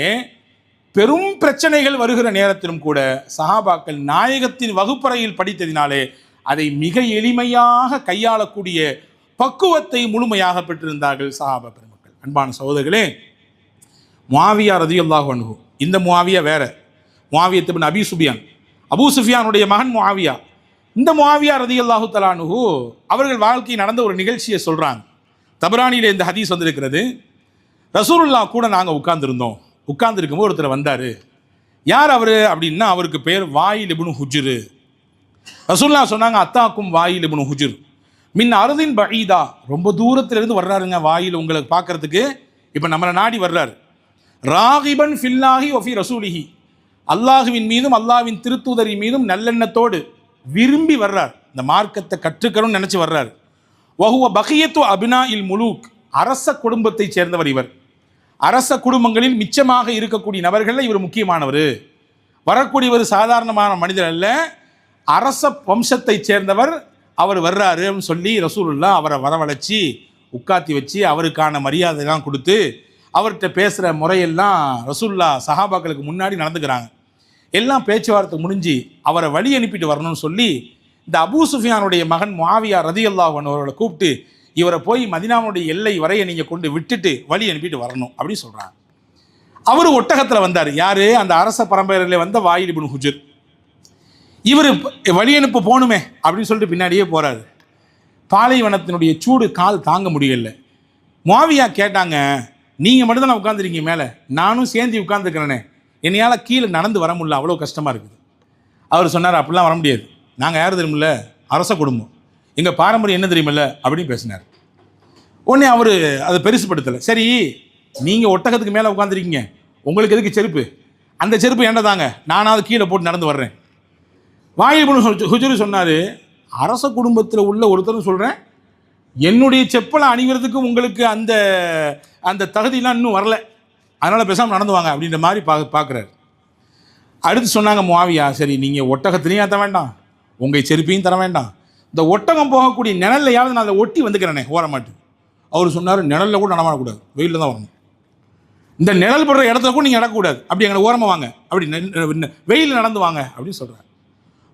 பெரும் பிரச்சனைகள் வருகிற நேரத்திலும் கூட சஹாபாக்கள் நாயகத்தின் வகுப்பறையில் படித்ததினாலே அதை மிக எளிமையாக கையாளக்கூடிய பக்குவத்தை முழுமையாக பெற்றிருந்தார்கள் சஹாபா பெருமக்கள். அன்பான சகோதரர்களே, முஆவியா ரலியல்லாஹு அன்ஹு, இந்த முஆவியா வேற, முஆவியத் இப்னு அபீ சுஃபியான், அபூ சுஃபியானுடைய மகன் முஆவியா. இந்த முஆவியா ரலியல்லாஹு தஆலா அன்ஹு அவர்கள் வாழ்க்கையில் நடந்த ஒரு நிகழ்ச்சியை சொல்கிறாங்க. தபரானியில் இந்த ஹதீஸ் வந்திருக்கிறது. ரசூலுல்லாஹ் கூட நாங்கள் உட்கார்ந்துருக்கும்போது ஒருத்தர் வந்தார். யார் அவர் அப்படின்னா, அவருக்கு பேர் வாயில் இப்னு ஹுஜ்ர். ரசூலுல்லாஹ் சொன்னாங்க, அத்தாக்கும் வாயில் இப்னு ஹுஜ்ர் மின் அர்தின் பஈதா, ரொம்ப தூரத்திலிருந்து வர்றாருங்க வாயில் உங்களை பார்க்கறதுக்கு. இப்போ நம்மளை நாடி வர்றார். ராகிபன் ஃபில்லாஹி ஒஃபி ரசூலிஹி, அல்லாஹுவின் மீதும் அல்லாஹ்வின் திருத்தூதரின் மீதும் நல்லெண்ணத்தோடு விரும்பி வர்றார். இந்த மார்க்கத்தை கற்றுக்கணும்னு நினச்சி வர்றார். வஹுவ பகியத்து அபினா இல் முலூக், அரச குடும்பத்தைச் சேர்ந்தவர் இவர். அரச குடும்பங்களில் மிச்சமாக இருக்கக்கூடிய நபர்களில் இவர் முக்கியமானவர். வரக்கூடியவர் சாதாரணமான மனிதர் அல்ல, அரச வம்சத்தைச் சேர்ந்தவர். அவர் வர்றாருன்னு சொல்லி ரசூலுல்லாஹ் அவரை வரவழைச்சி உட்காத்தி வச்சு அவருக்கான மரியாதைலாம் கொடுத்து அவர்கிட்ட பேசுகிற முறையெல்லாம் ரசூலுல்லாஹ் சஹாபாக்களுக்கு முன்னாடி நடந்துக்கிறாங்க. எல்லாம் பேச்சுவார்த்தை முடிஞ்சு அவரை வழி அனுப்பிட்டு வரணும்னு சொல்லி இந்த அபூ சுஃபியானுடைய மகன் முஆவியா ரதியல்லாஹு அன்ஹு அவர்களை கூப்பிட்டு இவரை போய் மதீனாவுடைய எல்லை வரைய நீங்கள் கொண்டு விட்டுட்டு வழி அனுப்பிட்டு வரணும் அப்படின்னு சொல்கிறாங்க. அவர் ஒட்டகத்தில் வந்தார். யார்? அந்த அரச பரம்பரையில் வந்த வாயில் இப்னு ஹுஜர். இவர் வழி அனுப்ப போகணுமே அப்படின்னு சொல்லிட்டு பின்னாடியே போகிறாரு. பாலைவனத்தினுடைய சூடு கால் தாங்க முடியல. முஆவியா கேட்டாங்க, நீங்கள் மட்டும் தான் உட்காந்துருக்கீங்க மேலே, நானும் சேர்ந்து உட்காந்துருக்கிறேனே, என்னையால் கீழே நடந்து வர முடியல, அவ்வளோ கஷ்டமாக இருக்குது. அவர் சொன்னார், அப்படிலாம் வர முடியாது, நாங்கள் யார் தெரியுமில்ல, அரச குடும்பம், எங்கள் பாரம்பரியம் என்ன தெரியுமில்ல அப்படின்னு பேசினார். உடனே அவர் அதை பெருசுப்படுத்தலை. சரி, நீங்கள் ஒட்டகத்துக்கு மேலே உட்காந்துருக்கீங்க, உங்களுக்கு எதுக்கு செருப்பு? அந்த செருப்பு என்ன தாங்க, நானாவது கீழே போட்டு நடந்து வர்றேன். வாயில் இப்னு ஹுஜர் சொன்னார், அரச குடும்பத்தில் உள்ள ஒருத்தர் சொல்கிறேன், என்னுடைய செப்பலை அணிவதற்கு உங்களுக்கு அந்த அந்த தகுதியெலாம் இன்னும் வரல, அதனால் பேசாமல் நடந்து வாங்க அப்படின்ற மாதிரி பார்க்குறாரு. அடுத்து சொன்னாங்க முஆவியா, சரி நீங்கள் ஒட்டகத்திலையும் தர வேண்டாம், உங்கள் செருப்பையும் தர வேண்டாம், இந்த ஒட்டகம் போகக்கூடிய நிழல்லையாவது நான் அதை ஒட்டி வந்துக்கிறேனே ஓரமாட்டு. அவர் சொன்னார், நிழலில் கூட நடமாடக்கூடாது, வெயிலில் தான் வரணும், இந்த நிழல் படுற இடத்துல கூட நீங்கள் நடக்கக்கூடாது, அப்படி எங்களை ஓரமாக வாங்க, அப்படி வெயிலில் நடந்து வாங்க அப்படின்னு சொல்கிறார்.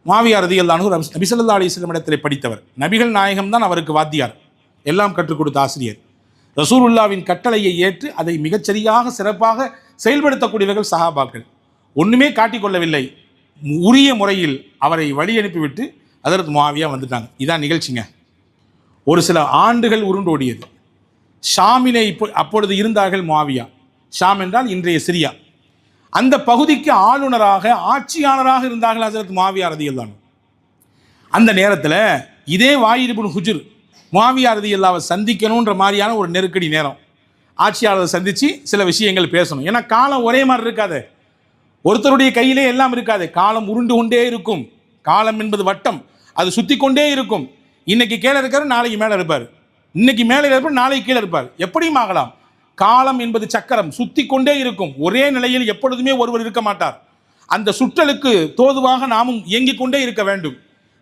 முஆவியா ரலியல்லாஹு அன்ஹு நபி ஸல்லல்லாஹு அலைஹி வஸல்லம் இடத்தில் படித்தவர், நபிகள் நாயகம் தான் அவருக்கு வாத்தியார், எல்லாம் கற்றுக் கொடுத்த ஆசிரியர். ரசூலுல்லாவின் கட்டளையை ஏற்று அதை மிகச்சரியாக சிறப்பாக செயல்படுத்தக்கூடியவர்கள் சஹாபாக்கள். ஒன்றுமே காட்டிக்கொள்ளவில்லை, உரிய முறையில் அவரை வழி அனுப்பிவிட்டு ஹஜ்ரத் முஆவியா வந்துட்டாங்க. இதான் நிகழ்ச்சிங்க. ஒரு சில ஆண்டுகள் உருண்டோடியது. ஷாமிலே அப்பொழுது இருந்தார்கள் முஆவியா. ஷாம் என்றால் இன்றைய சிரியா. அந்த பகுதிக்கு ஆளுநராக ஆட்சியாளராக இருந்தார்கள் ஹஜ்ரத் முஆவியா ரலியல்லாஹு அன்ஹு. அந்த நேரத்தில் இதே வாயில் இப்னு ஹுஜர் முஆவியா ரலியல்லாஹு சந்திக்கணுன்ற மாதிரியான ஒரு நெருக்கடி நேரம். ஆட்சியாளரை சந்தித்து சில விஷயங்கள் பேசணும். ஏன்னா காலம் ஒரே மாதிரி இருக்காது, ஒருத்தருடைய கையிலே எல்லாம் இருக்காது, காலம் உருண்டு கொண்டே இருக்கும். காலம் என்பது வட்டம், அது சுற்றி கொண்டே இருக்கும். இன்னைக்கு கீழே இருக்கார், நாளைக்கு மேலே இருப்பார், இன்னைக்கு மேலே இருப்பார், நாளைக்கு கீழே இருப்பார், எப்படியும் ஆகலாம். காலம் என்பது சக்கரம், சுற்றி கொண்டே இருக்கும். ஒரே நிலையில் எப்பொழுதுமே ஒருவர் இருக்க மாட்டார். அந்த சுற்றலுக்கு தோதுவாக நாமும் இயங்கிக் கொண்டே இருக்க வேண்டும்.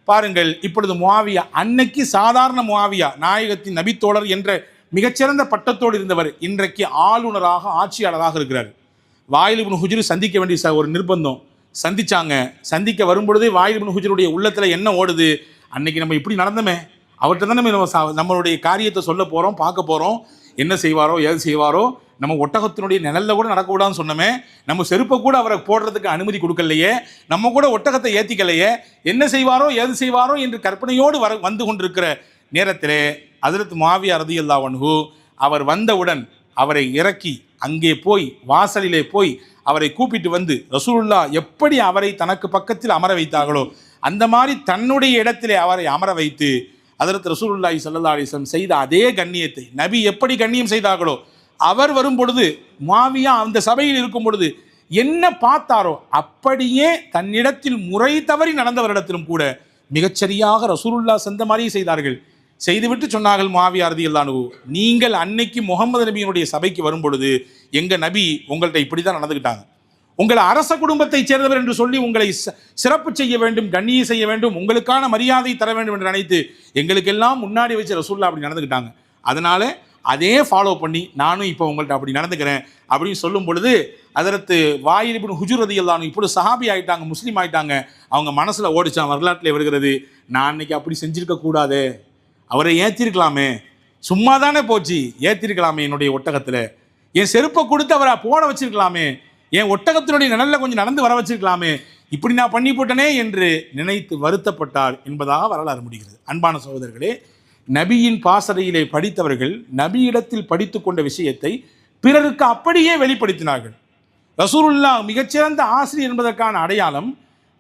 பாருங்கள், இப்பொழுது முஆவியா, அன்னைக்கு சாதாரண முஆவியா, நாயகத்தின் நபித்தோழர் என்ற மிகச்சிறந்த பட்டத்தோடு இருந்தவர், இன்றைக்கு ஆளுநராக ஆட்சியாளராக இருக்கிறார். வாயில் இப்னு ஹுஜர் சந்திக்க வேண்டிய ஒரு நிர்பந்தம். சந்திச்சாங்க. சந்திக்க வரும்பொழுதே வாயில் இப்னு ஹுஜருடைய உள்ளத்தில் என்ன ஓடுது, அன்னைக்கு நம்ம இப்படி நடந்தோமே, அவர்கிட்ட தான் நம்மளுடைய காரியத்தை சொல்ல போகிறோம், பார்க்க போகிறோம், என்ன செய்வாரோ ஏது செய்வாரோ, நம்ம ஒட்டகத்தினுடைய நிழலில் கூட நடக்கக்கூடாதுன்னு சொன்னோமே, நம்ம செருப்பை கூட அவரை போடுறதுக்கு அனுமதி கொடுக்கலையே, நம்ம கூட ஒட்டகத்தை ஏற்றிக்கலையே, என்ன செய்வாரோ ஏது செய்வாரோ என்று கற்பனையோடு வந்து கொண்டிருக்கிற நேரத்திலே ஹஜ்ரத் முஆவியா ரலியல்லாஹு அன்ஹு அவர் வந்தவுடன் அவரை இறக்கி அங்கே போய் வாசலிலே போய் அவரை கூப்பிட்டு வந்து ரசூலுல்லாஹ் எப்படி அவரை தனக்கு பக்கத்தில் அமர வைத்தார்களோ அந்த மாதிரி தன்னுடைய இடத்திலே அவரை அமர வைத்து ஹஜ்ரத் ரசூலுல்லாஹி ஸல்லல்லாஹு அலைஹி வஸல்லம் செய்த அதே கண்ணியத்தை நபி எப்படி கண்ணியம் செய்தார்களோ, அவர் வரும் பொழுது முஆவியா அந்த சபையில் இருக்கும் பொழுது என்ன பார்த்தாரோ அப்படியே தன்னிடத்தில் முறை தவறி நடந்தவரிடத்திலும் கூட மிகச்சரியாக ரசூலுல்லாஹ் சென்ற மாதிரியே செய்தார்கள். செய்துவிட்டு சொன்னார்கள் முஆவியா ரலியல்லாஹு அன்ஹு, நீங்கள் அன்னைக்கு முகமது நபியினுடைய சபைக்கு வரும் பொழுது எங்கள் நபி உங்கள்கிட்ட இப்படி தான் நடந்துக்கிட்டாங்க, உங்களை அரச குடும்பத்தைச் சேர்ந்தவர் என்று சொல்லி உங்களை சிறப்பு செய்ய வேண்டும், கண்ணியம் செய்ய வேண்டும், உங்களுக்கான மரியாதை தர வேண்டும் என்று நினைத்து எங்களுக்கெல்லாம் முன்னாடி வச்சு ரசூலுல்லாஹ் அப்படி நடந்துக்கிட்டாங்க, அதனால அதே ஃபாலோ பண்ணி நானும் இப்போ உங்கள்கிட்ட அப்படி நடந்துக்கிறேன் அப்படின்னு சொல்லும் பொழுது ஹஜ்ரத் வாயில் இப்னு ஹுஜர் ரலியல்லாஹு அன்ஹு இப்படி சஹாபி ஆகிட்டாங்க, முஸ்லீம் ஆகிட்டாங்க. அவங்க மனசில் ஓடிச்சான், வரலாற்றில் வருகிறது, நான் அன்னைக்கு அப்படி செஞ்சுருக்க கூடாது, அவரை ஏற்றிருக்கலாமே, சும்மா தானே போச்சு, ஏற்றிருக்கலாமே, என்னுடைய ஒட்டகத்தில் என் செருப்பை கொடுத்து அவரை போட வச்சிருக்கலாமே, என் ஒட்டகத்தினுடைய நிழலில் கொஞ்சம் நடந்து வர வச்சிருக்கலாமே, இப்படி நான் பண்ணி போட்டனே என்று நினைத்து வருத்தப்பட்டார் என்பதாக வரலாறு முடிகிறது. அன்பான சகோதரர்களே, நபியின் பாசறையிலே படித்தவர்கள் நபியிடத்தில் படித்து கொண்ட விஷயத்தை பிறருக்கு அப்படியே வெளிப்படுத்தினார்கள். ரசூலுல்லாஹ் மிகச்சிறந்த ஆசிரியர் என்பதற்கான அடையாளம்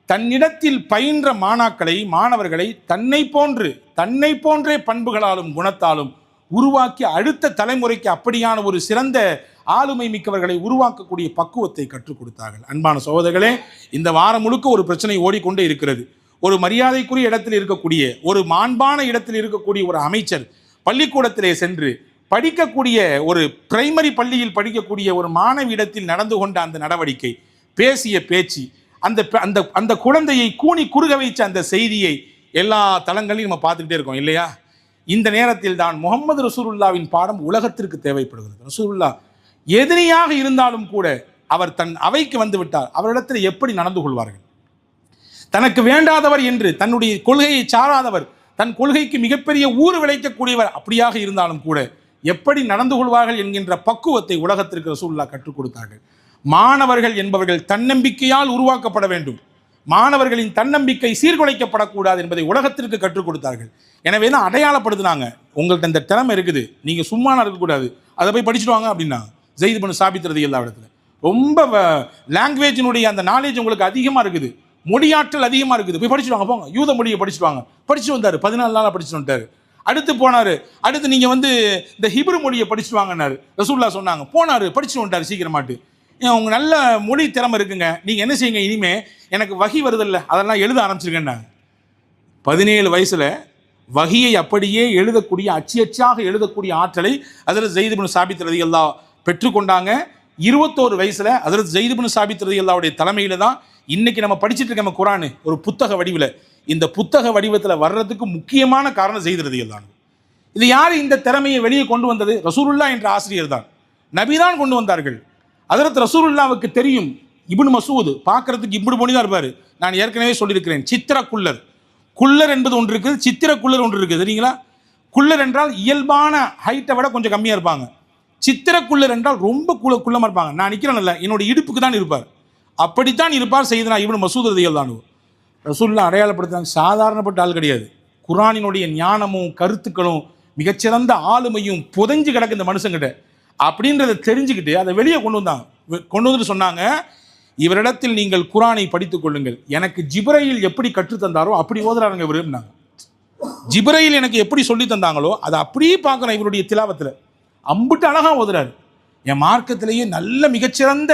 தன்னிடத்தில் பயின்ற மாணாக்களை மாணவர்களை தன்னை போன்றே பண்புகளாலும் குணத்தாலும் உருவாக்கி அடுத்த தலைமுறைக்கு அப்படியான ஒரு சிறந்த ஆளுமை மிக்கவர்களை உருவாக்கக்கூடிய பக்குவத்தை கற்றுக் கொடுத்தார்கள். அன்பான சகோதரர்களே, இந்த வாரம் முழுக்க ஒரு பிரச்சனை ஓடிக்கொண்டே இருக்கிறது. ஒரு மரியாதைக்குரிய இடத்தில் இருக்கக்கூடிய, ஒரு மாண்பான இடத்தில் இருக்கக்கூடிய ஒரு அமைச்சர் பள்ளிக்கூடத்திலே சென்று படிக்கக்கூடிய, ஒரு பிரைமரி பள்ளியில் படிக்கக்கூடிய ஒரு மாணவி இடத்தில் நடந்து கொண்ட அந்த நடவடிக்கை, பேசிய பேச்சு, அந்த அந்த அந்த குழந்தையை கூனி குறுக வைச்ச அந்த செய்தியை எல்லா தளங்களையும் நம்ம பார்த்துக்கிட்டே இருக்கோம் இல்லையா? இந்த நேரத்தில் தான் முகமது ரசூலுல்லாவின் பாடம் உலகத்திற்கு தேவைப்படுகிறது. ரசூலுல்லா எதிரியாக இருந்தாலும் கூட அவர் தன் அவைக்கு வந்து விட்டார், அவரிடத்தில் எப்படி நடந்து கொள்வார்கள்? தனக்கு வேண்டாதவர் என்று, தன்னுடைய கொள்கையை சாராதவர், தன் கொள்கைக்கு மிகப்பெரிய ஊறு விளைக்கக்கூடியவர் அப்படியாக இருந்தாலும் கூட எப்படி நடந்து கொள்வார்கள் என்கின்ற பக்குவத்தை உலகத்திற்கு ரசூலுல்லா கற்றுக் கொடுத்தார்கள். மாணவர்கள் என்பவர்கள் தன்னம்பிக்கையால் உருவாக்கப்பட வேண்டும். மாணவர்களின் தன்னம்பிக்கை சீர்குலைக்கப்படக்கூடாது என்பதை உலகத்திற்கு கற்றுக் கொடுத்தார்கள். எனவே தான் அடையாளப்படுத்தினாங்க, உங்கள்கிட்ட இந்த திறமை இருக்குது, நீங்கள் சும்மா இருக்கக்கூடாது, அதை போய் படிச்சுட்டு வாங்க அப்படின்னா. ஸெய்த் பின் சாபித் ரலியல்லாஹு இடத்துல ரொம்ப லாங்குவேஜினுடைய அந்த நாலேஜ் உங்களுக்கு அதிகமாக இருக்குது, மொழியாற்றல் அதிகமாக இருக்குது, போய் படிச்சுட்டு வாங்க, போங்க யூத மொழியை படிச்சுட்டு வாங்க. படிச்சுட்டு வந்தார், 14 நாளாக படிச்சுட்டு வந்துட்டார். அடுத்து போனார், அடுத்து நீங்கள் வந்து இந்த ஹிப்ரு மொழியை படிச்சுட்டு வாங்கினார். ரசூலுல்லாஹ் சொன்னாங்க, போனார், படிச்சுட்டு வந்துட்டார் சீக்கிரமாட்டு. உங்கள் நல்ல மொழி திறமை இருக்குங்க, நீங்கள் என்ன செய்யுங்க, இனிமே எனக்கு வகி வருதில்ல, அதெல்லாம் எழுத ஆரம்பிச்சிருக்கேன்னாங்க. 17 வயசில் வகியை அப்படியே எழுதக்கூடிய, அச்சாக எழுதக்கூடிய ஆற்றலை ஹஜ்ரத் ஸெய்த் பின் சாபித் ரலியல்லாஹு பெற்றுக்கொண்டாங்க. 21 வயசில் ஹஜ்ரத் ஸெய்த் பின் சாபித் ரலியல்லாஹுடைய தலைமையில் தான் இன்னைக்கு நம்ம படிச்சுட்டு இருக்க குர்ஆன் ஒரு புத்தக வடிவில், இந்த புத்தக வடிவத்தில் வர்றதுக்கு முக்கியமான காரணம் ஸெய்த் ரலியல்லாஹு. இது யார் இந்த திறமையை வெளியே கொண்டு வந்தது? ரசூலுல்லாஹ் என்ற ஆசிரியர் தான், நபிதான் கொண்டு வந்தார்கள். ஹஜ்ரத் ரசூலுல்லாஹ்வுக்கு தெரியும், இப்னு மஸ்ஊத் பார்க்கறதுக்கு இப்படி பொண்ணி தான் இருப்பார். நான் ஏற்கனவே சொல்லியிருக்கிறேன், சித்திர குள்ளர், குள்ளர் என்பது ஒன்று இருக்குது, சித்திர குள்ளர் ஒன்று இருக்குது, சரிங்களா? குள்ளர் என்றால் இயல்பான ஹைட்டை விட கொஞ்சம் கம்மியாக இருப்பாங்க. சித்திர குள்ளர் என்றால் ரொம்ப குள்ளமாக இருப்பாங்க. நான் நிற்கிறேன்ல, என்னோட இடுப்புக்கு தான் இருப்பார், அப்படித்தான் இருப்பார் சையதுனா இப்னு மஸ்ஊத் ரலியல்லாஹு அன்ஹு. ரசூலுல்லாஹ் அடையாளப்படுத்துறாங்க, சாதாரணப்பட்ட ஆள் கிடையாது. குர்ஆனினுடைய ஞானமும் கருத்துக்களும் மிகச்சிறந்த ஆளுமையும் புதைஞ்சு கிடக்கு இந்த மனுஷங்கிட்ட அப்படின்றத தெரிஞ்சுக்கிட்டு அதை வெளியே கொண்டு வந்தாங்க. கொண்டு வந்துட்டு சொன்னாங்க, இவரிடத்தில் நீங்கள் குர்ஆனை படித்துக் கொள்ளுங்கள், எனக்கு ஜிப்ரீல் எப்படி கற்றுத்தந்தாரோ அப்படி ஓதுறாருங்க இவருன்னாங்க. ஜிப்ரீல் எனக்கு எப்படி சொல்லி தந்தாங்களோ அதை அப்படியே பார்க்குறேன் இவருடைய திலாவத்தில், அம்புட்டு அழகாக ஓதுறாரு. என் மார்க்கத்திலேயே நல்ல மிகச்சிறந்த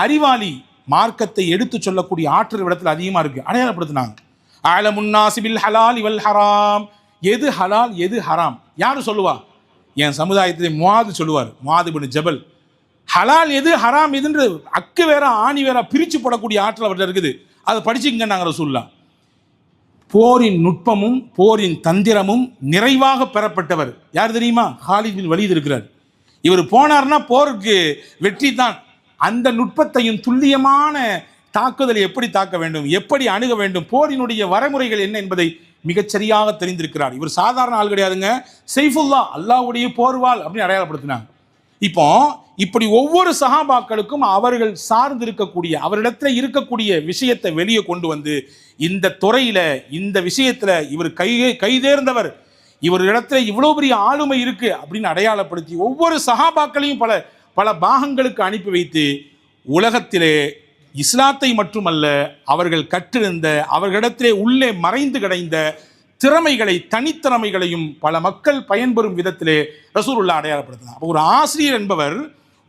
அறிவாளி, மார்க்கத்தை எடுத்து சொல்லக்கூடிய ஆற்றல் இடத்துல அதிகமாக இருக்குது. அடையாளப்படுத்தினாங்க. அலமுன்னாஸி பில் ஹலால் வல் ஹராம், எது ஹலால் எது ஹராம் யாரு சொல்லுவா? என் சமுதாயத்திலே முஆது சொல்லுவார், முஆது பின் ஜபல். ஹலால் எது ஹராம் எதுன்று அக்கு வேற ஆணி வேற பிரித்து போடக்கூடிய ஆற்றல் அவர்கிட்ட இருக்குது, அதை படிச்சுக்கங்க நாங்கள் ரசூலுல்லாஹ். போரின் நுட்பமும் போரின் தந்திரமும் நிறைவாக பெறப்பட்டவர் யார் தெரியுமா? காலித் பின் வலீத் இருக்கிறார். இவர் போனார்னா போருக்கு வெற்றி தான். அந்த நுட்பத்தையும் துல்லியமான தாக்குதலை எப்படி தாக்க வேண்டும், எப்படி அணுக வேண்டும், போரினுடைய வரைமுறைகள் என்ன என்பதை மிகச்சரியாக தெரிந்திருக்கிறார். இவர் சாதாரண ஆள் கிடையாதுங்க, சைஃபுல்லா, அல்லாஹ்வுடைய போர்வாள் அப்படின்னு அடையாளப்படுத்தினாங்க. இப்போ இப்படி ஒவ்வொரு சஹாபாக்களுக்கும் அவர்கள் சார்ந்து இருக்கக்கூடிய, அவரிடத்துல இருக்கக்கூடிய விஷயத்தை வெளியே கொண்டு வந்து, இந்த துறையில இந்த விஷயத்துல இவர் கைதேர்ந்தவர், இவர் இடத்துல இவ்வளோ பெரிய ஆளுமை இருக்கு அப்படின்னு அடையாளப்படுத்தி ஒவ்வொரு சஹாபாக்களையும் பல பல பாகங்களுக்கு அனுப்பி வைத்து உலகத்திலே இஸ்லாத்தை மட்டுமல்ல அவர்கள் கற்றிருந்த, அவர்களிடத்திலே உள்ளே மறைந்து கிடந்த திறமைகளை, தனித்திறமைகளையும் பல மக்கள் பயன்பெறும் விதத்திலே ரசூலுல்லாஹ் அடையாளப்படுத்தினார். அப்போ ஒரு ஆசிரியர் என்பவர்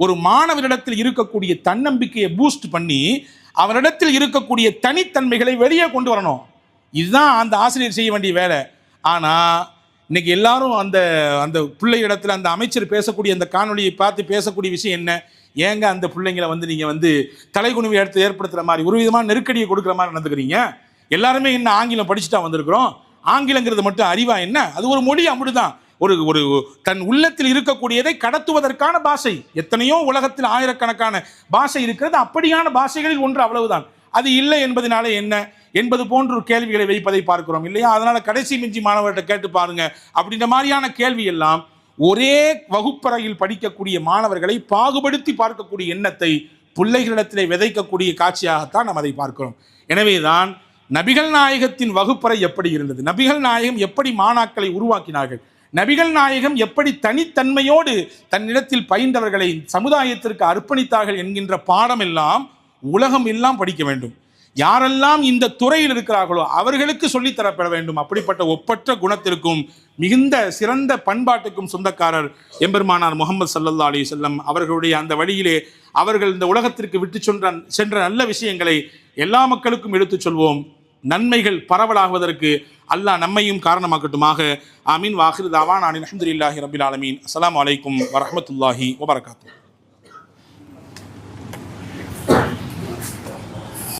ஒரு மாணவரிடத்தில் இருக்கக்கூடிய தன்னம்பிக்கையை பூஸ்ட் பண்ணி அவரிடத்தில் இருக்கக்கூடிய தனித்தன்மைகளை வெளியே கொண்டு வரணும். இதுதான் அந்த ஆசிரியர் செய்ய வேண்டிய வேலை. ஆனால் இன்னைக்கு எல்லாரும் அந்த அந்த பிள்ளை இடத்துல அந்த அமைச்சர் பேசக்கூடிய அந்த காணொலியை பார்த்து பேசக்கூடிய விஷயம் என்ன? ஏங்க அந்த பிள்ளைங்களை வந்து நீங்கள் வந்து தலைகுனிவை எடுத்து ஏற்படுத்துகிற மாதிரி ஒரு விதமான நெருக்கடியை கொடுக்குற மாதிரி நடந்துக்கிறீங்க? எல்லாருமே என்ன ஆங்கிலம் படிச்சுட்டா வந்திருக்கிறோம், ஆங்கிலங்கிறது மட்டும் அறிவா என்ன? அது ஒரு மொழி, அப்படிதான். ஒரு ஒரு தன் உள்ளத்தில் இருக்கக்கூடியதை கடத்துவதற்கான பாஷை. எத்தனையோ உலகத்தில் ஆயிரக்கணக்கான பாஷை இருக்கிறது, அப்படியான பாஷைகளில் ஒன்று, அவ்வளவுதான். அது இல்லை என்பதனாலே என்ன என்பது போன்ற கேள்விகளை வைப்பதை பார்க்கிறோம் இல்லையா? அதனால கடைசி மிஞ்சி மாணவர்கிட்ட கேட்டு பாருங்க அப்படின்ற மாதிரியான கேள்வி எல்லாம் ஒரே வகுப்பறையில் படிக்கக்கூடிய மாணவர்களை பாகுபடுத்தி பார்க்கக்கூடிய எண்ணத்தை பிள்ளைகளிடத்திலே விதைக்கக்கூடிய காட்சியாகத்தான் நாம் அதை பார்க்கிறோம். எனவேதான் நபிகள் நாயகத்தின் வகுப்பறை எப்படி இருந்தது, நபிகள் நாயகம் எப்படி மாணாக்களை உருவாக்கினார்கள், நபிகள் நாயகம் எப்படி தனித்தன்மையோடு தன்னிடத்தில் பயின்றவர்களை சமுதாயத்திற்கு அர்ப்பணித்தார்கள் என்கின்ற பாடம் எல்லாம் உலகம் எல்லாம் படிக்க வேண்டும். யாரெல்லாம் இந்த துறையில் இருக்கிறார்களோ அவர்களுக்கு சொல்லித்தரப்பட வேண்டும். அப்படிப்பட்ட ஒப்பற்ற குணத்திற்கும் மிகுந்த சிறந்த பண்பாட்டுக்கும் சொந்தக்காரர் எம்பெருமானார் முஹம்மது ஸல்லல்லாஹு அலைஹி வஸல்லம் அவர்களுடைய அந்த வழியிலே அவர்கள் இந்த உலகத்திற்கு விட்டு சென்ற நல்ல விஷயங்களை எல்லா மக்களுக்கும் எடுத்துச் சொல்வோம். நன்மைகள் பரவலாகுவதற்கு அல்லாஹ் நம்மையும் காரணமாக்கட்டுமாக. ஆமீன். வாஹிரு தாவானா அல்ஹம்துலில்லாஹி ரப்பில் ஆலமீன். அஸ்ஸலாமு அலைக்கும் வரஹ்மத்துல்லாஹி வபரகாத்துஹு.